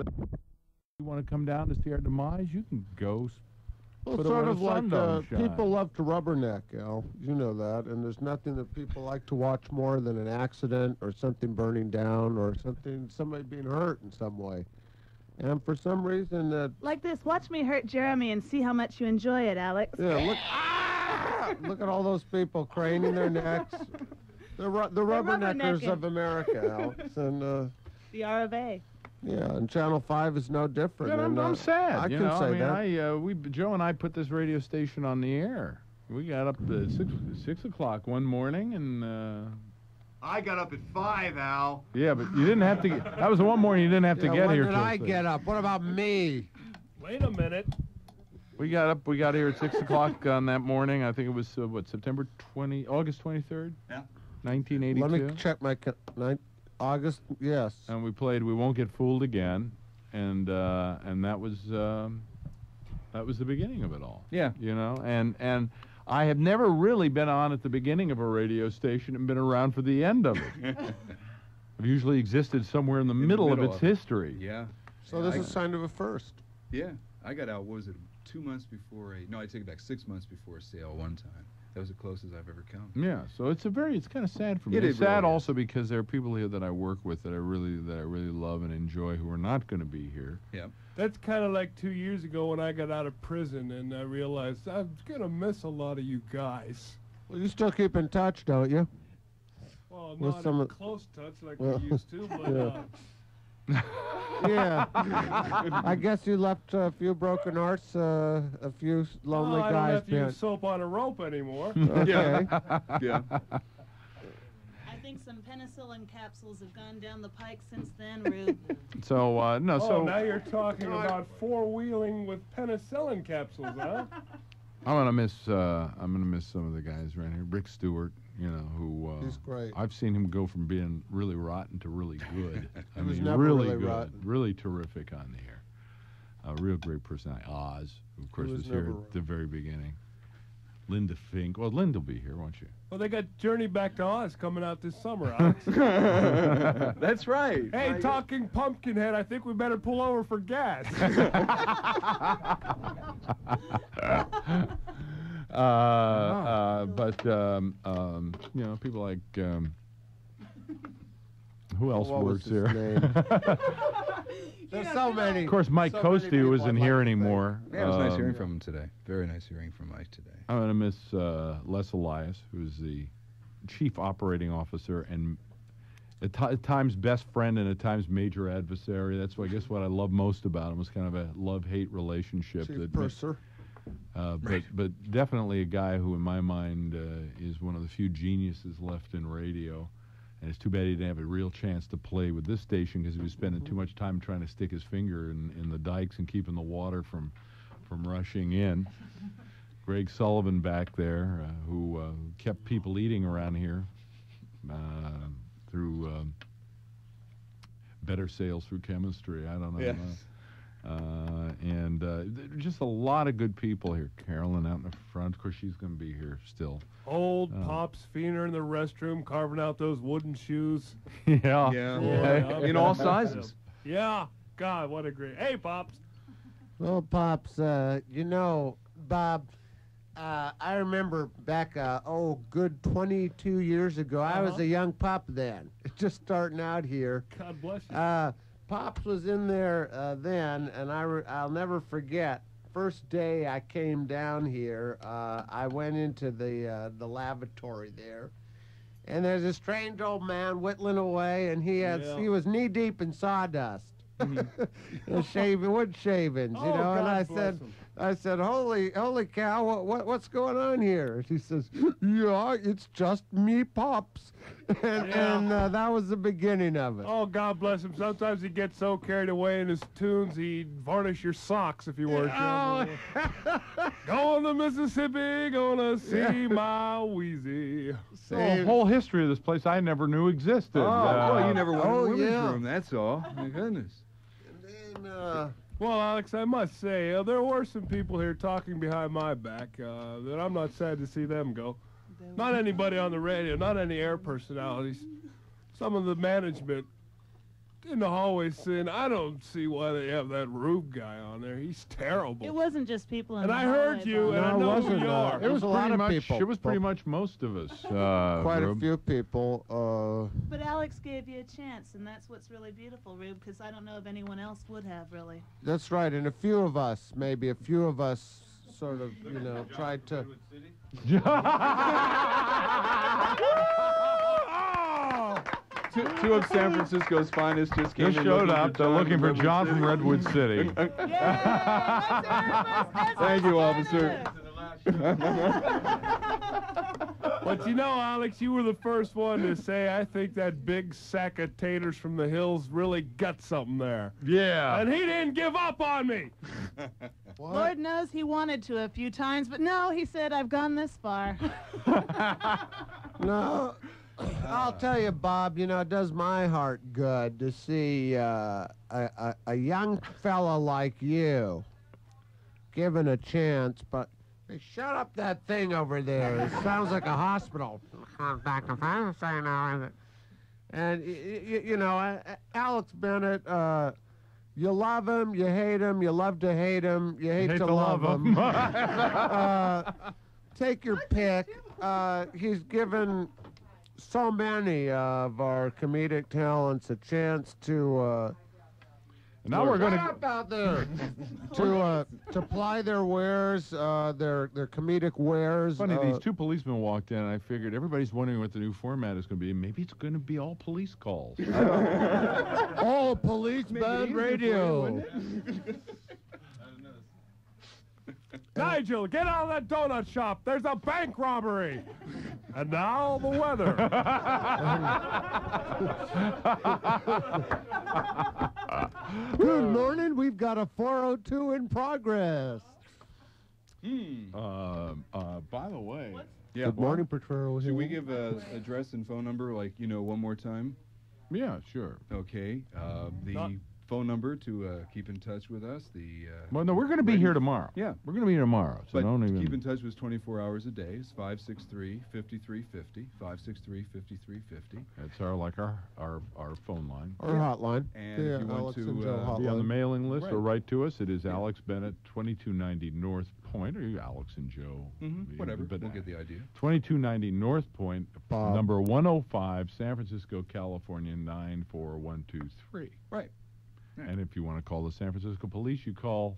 Speaker 9: you want to come down to see our demise, you can go.
Speaker 11: Well,
Speaker 9: put
Speaker 11: sort
Speaker 9: away
Speaker 11: of
Speaker 9: the
Speaker 11: like
Speaker 9: sun don't shine.
Speaker 11: people love to rubberneck, Al. You know that. And there's nothing that people like to watch more than an accident or something burning down or somebody being hurt in some way. And for some reason that...
Speaker 12: Like this. Watch me hurt Jeremy and see how much you enjoy it, Alex.
Speaker 11: Yeah, look at all those people craning their necks. The rubberneckers of America, Alex. And,
Speaker 12: the R of A.
Speaker 11: yeah, and Channel 5 is no different.
Speaker 9: Yeah,
Speaker 11: and,
Speaker 9: I'm sad.
Speaker 11: I can say that.
Speaker 9: Joe and I put this radio station on the air. We got up at 6 o'clock one morning, and
Speaker 14: I got up at 5, Al.
Speaker 9: yeah, but you didn't have to. That was the one morning you didn't have to get here.
Speaker 11: When did I get up? What about me?
Speaker 2: Wait a minute.
Speaker 9: We got up. We got here at 6 o'clock on that morning. I think it was August 23rd.
Speaker 14: Yeah.
Speaker 9: 1982.
Speaker 11: Let me check my August. Yes.
Speaker 9: And we played "We Won't Get Fooled Again," and that was the beginning of it all.
Speaker 3: Yeah.
Speaker 9: You know, and I have never really been on at the beginning of a radio station and been around for the end of it. I've usually existed somewhere in the middle of its history.
Speaker 3: Yeah.
Speaker 11: So this is kind of a first.
Speaker 3: Yeah. I got out, what was it, 2 months before I take it back, 6 months before a sale one time. That was the closest I've ever come.
Speaker 9: Yeah, so it's kind of sad for me. It's sad also because there are people here that I work with that I really love and enjoy who are not going to be here.
Speaker 3: Yeah.
Speaker 2: That's kind of like 2 years ago when I got out of prison and I realized I'm going to miss a lot of you guys.
Speaker 11: Well, you still keep in touch, don't you?
Speaker 2: Well,
Speaker 11: With
Speaker 2: not
Speaker 11: some
Speaker 2: in
Speaker 11: of-
Speaker 2: close touch like we used to, but...
Speaker 11: yeah. Yeah. I guess you left a few broken hearts, a few lonely
Speaker 2: I
Speaker 11: guys
Speaker 2: don't have to
Speaker 11: behind.
Speaker 2: use soap on a rope anymore.
Speaker 11: Okay.
Speaker 3: Yeah.
Speaker 12: I think some penicillin capsules have gone down the pike since then, Rube.
Speaker 9: So no,
Speaker 2: Oh,
Speaker 9: so
Speaker 2: now you're talking about four-wheeling with penicillin capsules, huh?
Speaker 9: I'm gonna miss some of the guys around here. Rick Stewart, you know, who
Speaker 11: He's great.
Speaker 9: I've seen him go from being really rotten to really good. I
Speaker 11: was
Speaker 9: mean,
Speaker 11: never
Speaker 9: really
Speaker 11: really
Speaker 9: good,
Speaker 11: rotten.
Speaker 9: really terrific on the air. A real great personality. Oz, who of course
Speaker 11: was
Speaker 9: was here
Speaker 11: never
Speaker 9: at the very beginning. Linda Fink. Well, Linda will be here, won't you?
Speaker 2: Well, they got Journey Back to Oz coming out this summer, Alex.
Speaker 3: That's right.
Speaker 2: Hey, talking Pumpkinhead, I think we better pull over for gas.
Speaker 9: But you know, people like who else
Speaker 11: What was
Speaker 9: works
Speaker 11: his
Speaker 9: here?
Speaker 11: name? There's so many.
Speaker 9: Of course, Mike
Speaker 11: so many
Speaker 9: Costi, who
Speaker 11: people
Speaker 9: isn't
Speaker 11: I'd
Speaker 9: here
Speaker 11: like to
Speaker 9: anymore.
Speaker 3: Yeah, it was nice hearing from him today. Very nice hearing from Mike today.
Speaker 9: I'm going to miss Les Elias, who's the chief operating officer and at times best friend and at times major adversary. That's what I guess what I love most about him was kind of a love-hate relationship.
Speaker 11: Chief Purser.
Speaker 9: But definitely a guy who, in my mind, is one of the few geniuses left in radio. And it's too bad he didn't have a real chance to play with this station because he was spending too much time trying to stick his finger in the dikes and keeping the water from rushing in. Greg Sullivan back there, who kept people eating around here through better sales through chemistry. I don't know.
Speaker 3: Yes.
Speaker 9: And just a lot of good people here. Carolyn out in the front. Of course, she's going to be here still.
Speaker 2: Old Pops Feener in the restroom carving out those wooden shoes.
Speaker 9: Yeah.
Speaker 3: Yeah. In all sizes.
Speaker 2: Yeah. God, what a great... Hey, Pops.
Speaker 11: Well, Pops, you know, Bob, I remember back, good 22 years ago. I was a young pup then, just starting out here.
Speaker 2: God bless you.
Speaker 11: Pops was in there then, and I'll never forget. First day I came down here, I went into the lavatory there, and there's a strange old man whittling away, and he was knee deep in sawdust, wood shavings, you know. And I said, holy cow, what's going on here? And he says, yeah, it's just me, Pops. And that was the beginning of it.
Speaker 2: Oh, God bless him. Sometimes he gets so carried away in his tunes, he'd varnish your socks if you weren't careful. Going to Mississippi, gonna see my Wheezy.
Speaker 9: The whole history of this place I never knew existed.
Speaker 3: Well, you never went in the women's room, that's all. My goodness.
Speaker 11: And then,
Speaker 2: well, Alex, I must say, there were some people here talking behind my back that I'm not sad to see them go. Not anybody on the radio, not any air personalities. Some of the management. in the hallway saying, I don't see why they have that Rube guy on there. He's terrible.
Speaker 12: It wasn't just people in
Speaker 2: And
Speaker 12: the
Speaker 2: I
Speaker 12: hallway,
Speaker 2: heard you,
Speaker 12: Bob.
Speaker 2: and I
Speaker 11: No, it
Speaker 2: know who
Speaker 11: wasn't,
Speaker 2: you are.
Speaker 11: it was a lot of people.
Speaker 9: It was pretty much most of us.
Speaker 11: Quite
Speaker 9: Rube.
Speaker 11: a few people.
Speaker 12: But Alex gave you a chance, and that's what's really beautiful, Rube, because I don't know if anyone else would have, really.
Speaker 11: That's right, and a few of us, maybe a few of us, sort of, you know, tried to.
Speaker 3: Two of San Francisco's finest just came
Speaker 9: Just
Speaker 3: in
Speaker 9: showed
Speaker 3: looking
Speaker 9: up.
Speaker 3: for
Speaker 9: They're looking for John
Speaker 3: Redwood
Speaker 9: from Redwood City.
Speaker 3: Thank you, officer.
Speaker 2: But you know, Alex, you were the first one to say, I think that big sack of taters from the hills really got something there.
Speaker 9: Yeah.
Speaker 2: And he didn't give up on me.
Speaker 12: Lord knows he wanted to a few times, but no, he said, I've gone this far.
Speaker 11: No, I'll tell you, Bob, you know, it does my heart good to see a young fella like you given a chance, but hey, shut up that thing over there. It sounds like a hospital. And, you know, Alex Bennett, you love him, you hate him, you love to hate him, you hate to love him. Take your pick. He's given so many of our comedic talents a chance to
Speaker 9: now we're going to
Speaker 11: up out there to ply their wares, their comedic wares.
Speaker 9: Funny, these two policemen walked in, and I figured everybody's wondering what the new format is going to be. Maybe it's going to be all police calls.
Speaker 11: Oh, police band radio.
Speaker 2: Nigel, get out of that donut shop. There's a bank robbery. And now the weather.
Speaker 11: Good morning. We've got a 402 in progress.
Speaker 9: By the way,
Speaker 3: Yeah.
Speaker 11: Good morning, Patrol.
Speaker 3: Should we give a address and phone number, like, you know, one more time?
Speaker 9: Yeah, sure.
Speaker 3: Okay. The phone number to keep in touch with us.
Speaker 9: Well, no, we're going to be here tomorrow.
Speaker 3: Yeah.
Speaker 9: We're going to be here tomorrow. So
Speaker 3: But
Speaker 9: don't
Speaker 3: to
Speaker 9: even.
Speaker 3: keep in touch with us 24 hours a day is 563-5350, 563-5350.
Speaker 9: That's our phone line.
Speaker 11: Or hotline.
Speaker 3: And
Speaker 11: Yeah,
Speaker 3: if you want
Speaker 11: Alex and
Speaker 3: to
Speaker 11: Joe
Speaker 9: Be on the
Speaker 11: hotline.
Speaker 9: mailing list or
Speaker 3: Right.
Speaker 9: write to us. It is Alex Bennett, 2290 North Point, or you Alex and Joe.
Speaker 3: whatever,
Speaker 9: But
Speaker 3: we'll get the idea.
Speaker 9: 2290 North Point,
Speaker 11: Bob.
Speaker 9: number 105, San Francisco, California, 94123.
Speaker 3: Right.
Speaker 9: And if you want to call the San Francisco police, you call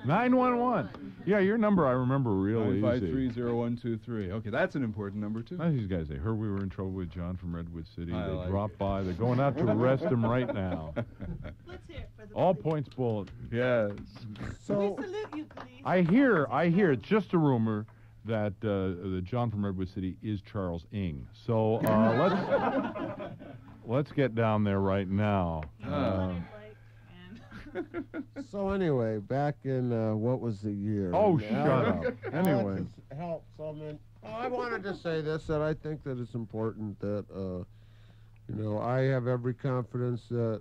Speaker 9: 911. Yeah, your number I remember real easy.
Speaker 3: 953-0123. Okay, that's an important number, too.
Speaker 9: Now these guys, they heard we were in trouble with John from Redwood City.
Speaker 3: I
Speaker 9: They
Speaker 3: like
Speaker 9: dropped by. They're going out to arrest him right now.
Speaker 12: Let's hear it for the
Speaker 9: All
Speaker 12: police.
Speaker 9: points bullet.
Speaker 3: Yes.
Speaker 11: So,
Speaker 12: We salute you, police.
Speaker 9: I hear, it's just a rumor that the John from Redwood City is Charles Ng. So let's get down there right now.
Speaker 11: so anyway, back in what was the year?
Speaker 9: Oh,
Speaker 11: And
Speaker 9: shut
Speaker 11: Alex-
Speaker 9: up. Anyway.
Speaker 11: Alex has helped someone. I wanted to say this, that I think that it's important that you know, I have every confidence that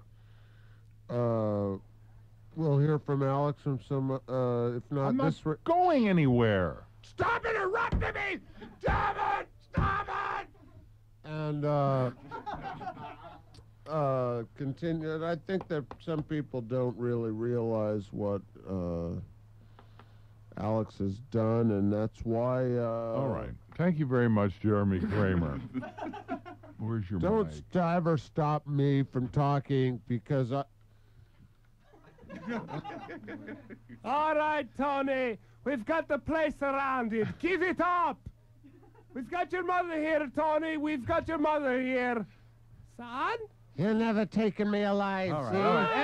Speaker 11: we'll hear from Alex from some, if not
Speaker 9: I'm not
Speaker 11: this.
Speaker 9: going anywhere.
Speaker 11: Stop interrupting me! Damn it! Stop it! And continue. And I think that some people don't really realize what Alex has done, and that's why.
Speaker 9: All right. Thank you very much, Jeremy Kramer. Where's your
Speaker 11: Don't
Speaker 9: mic?
Speaker 11: ever stop me from talking because I.
Speaker 2: All right, Tony. We've got the place surrounded. Give it up. We've got your mother here, Tony. We've got your mother here. Son?
Speaker 11: You're never taking me alive.
Speaker 9: All right.
Speaker 11: see?
Speaker 9: All right.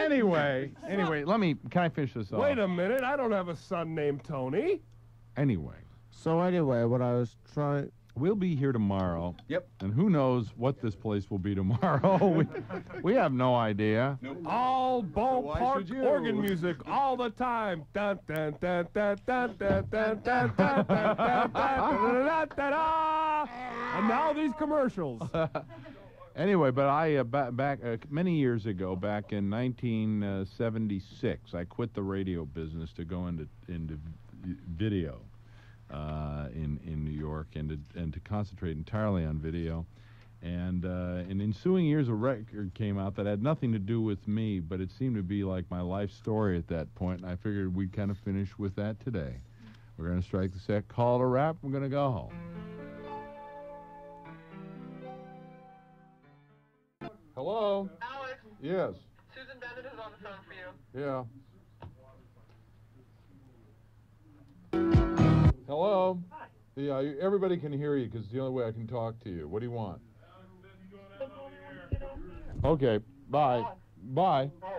Speaker 9: Anyway, can I finish this off?
Speaker 2: Wait a minute. I don't have a son named Tony.
Speaker 9: Anyway,
Speaker 11: So anyway, what I was trying.
Speaker 9: we'll be here tomorrow.
Speaker 3: Yep.
Speaker 9: And who knows what this place will be tomorrow. we have no idea.
Speaker 2: All
Speaker 3: why
Speaker 2: ballpark
Speaker 3: should you?
Speaker 2: organ music all the time. Dun dun dun dun dun dun dun dun dun dun dun dun dun. And now these commercials.
Speaker 9: Anyway, but I back many years ago, back in 1976, I quit the radio business to go into video in New York and to concentrate entirely on video. And in ensuing years, a record came out that had nothing to do with me, but it seemed to be like my life story at that point, and I figured we'd kind of finish with that today. We're going to strike the set, call it a wrap, we're going to go home. Hello?
Speaker 15: Alex?
Speaker 9: Yes.
Speaker 15: Susan Bennett is on the phone for you.
Speaker 9: Yeah. Hello? Hi. Yeah, everybody can hear you because it's the only way I can talk to you. What do you want? Okay, bye. Bye.
Speaker 15: Bye.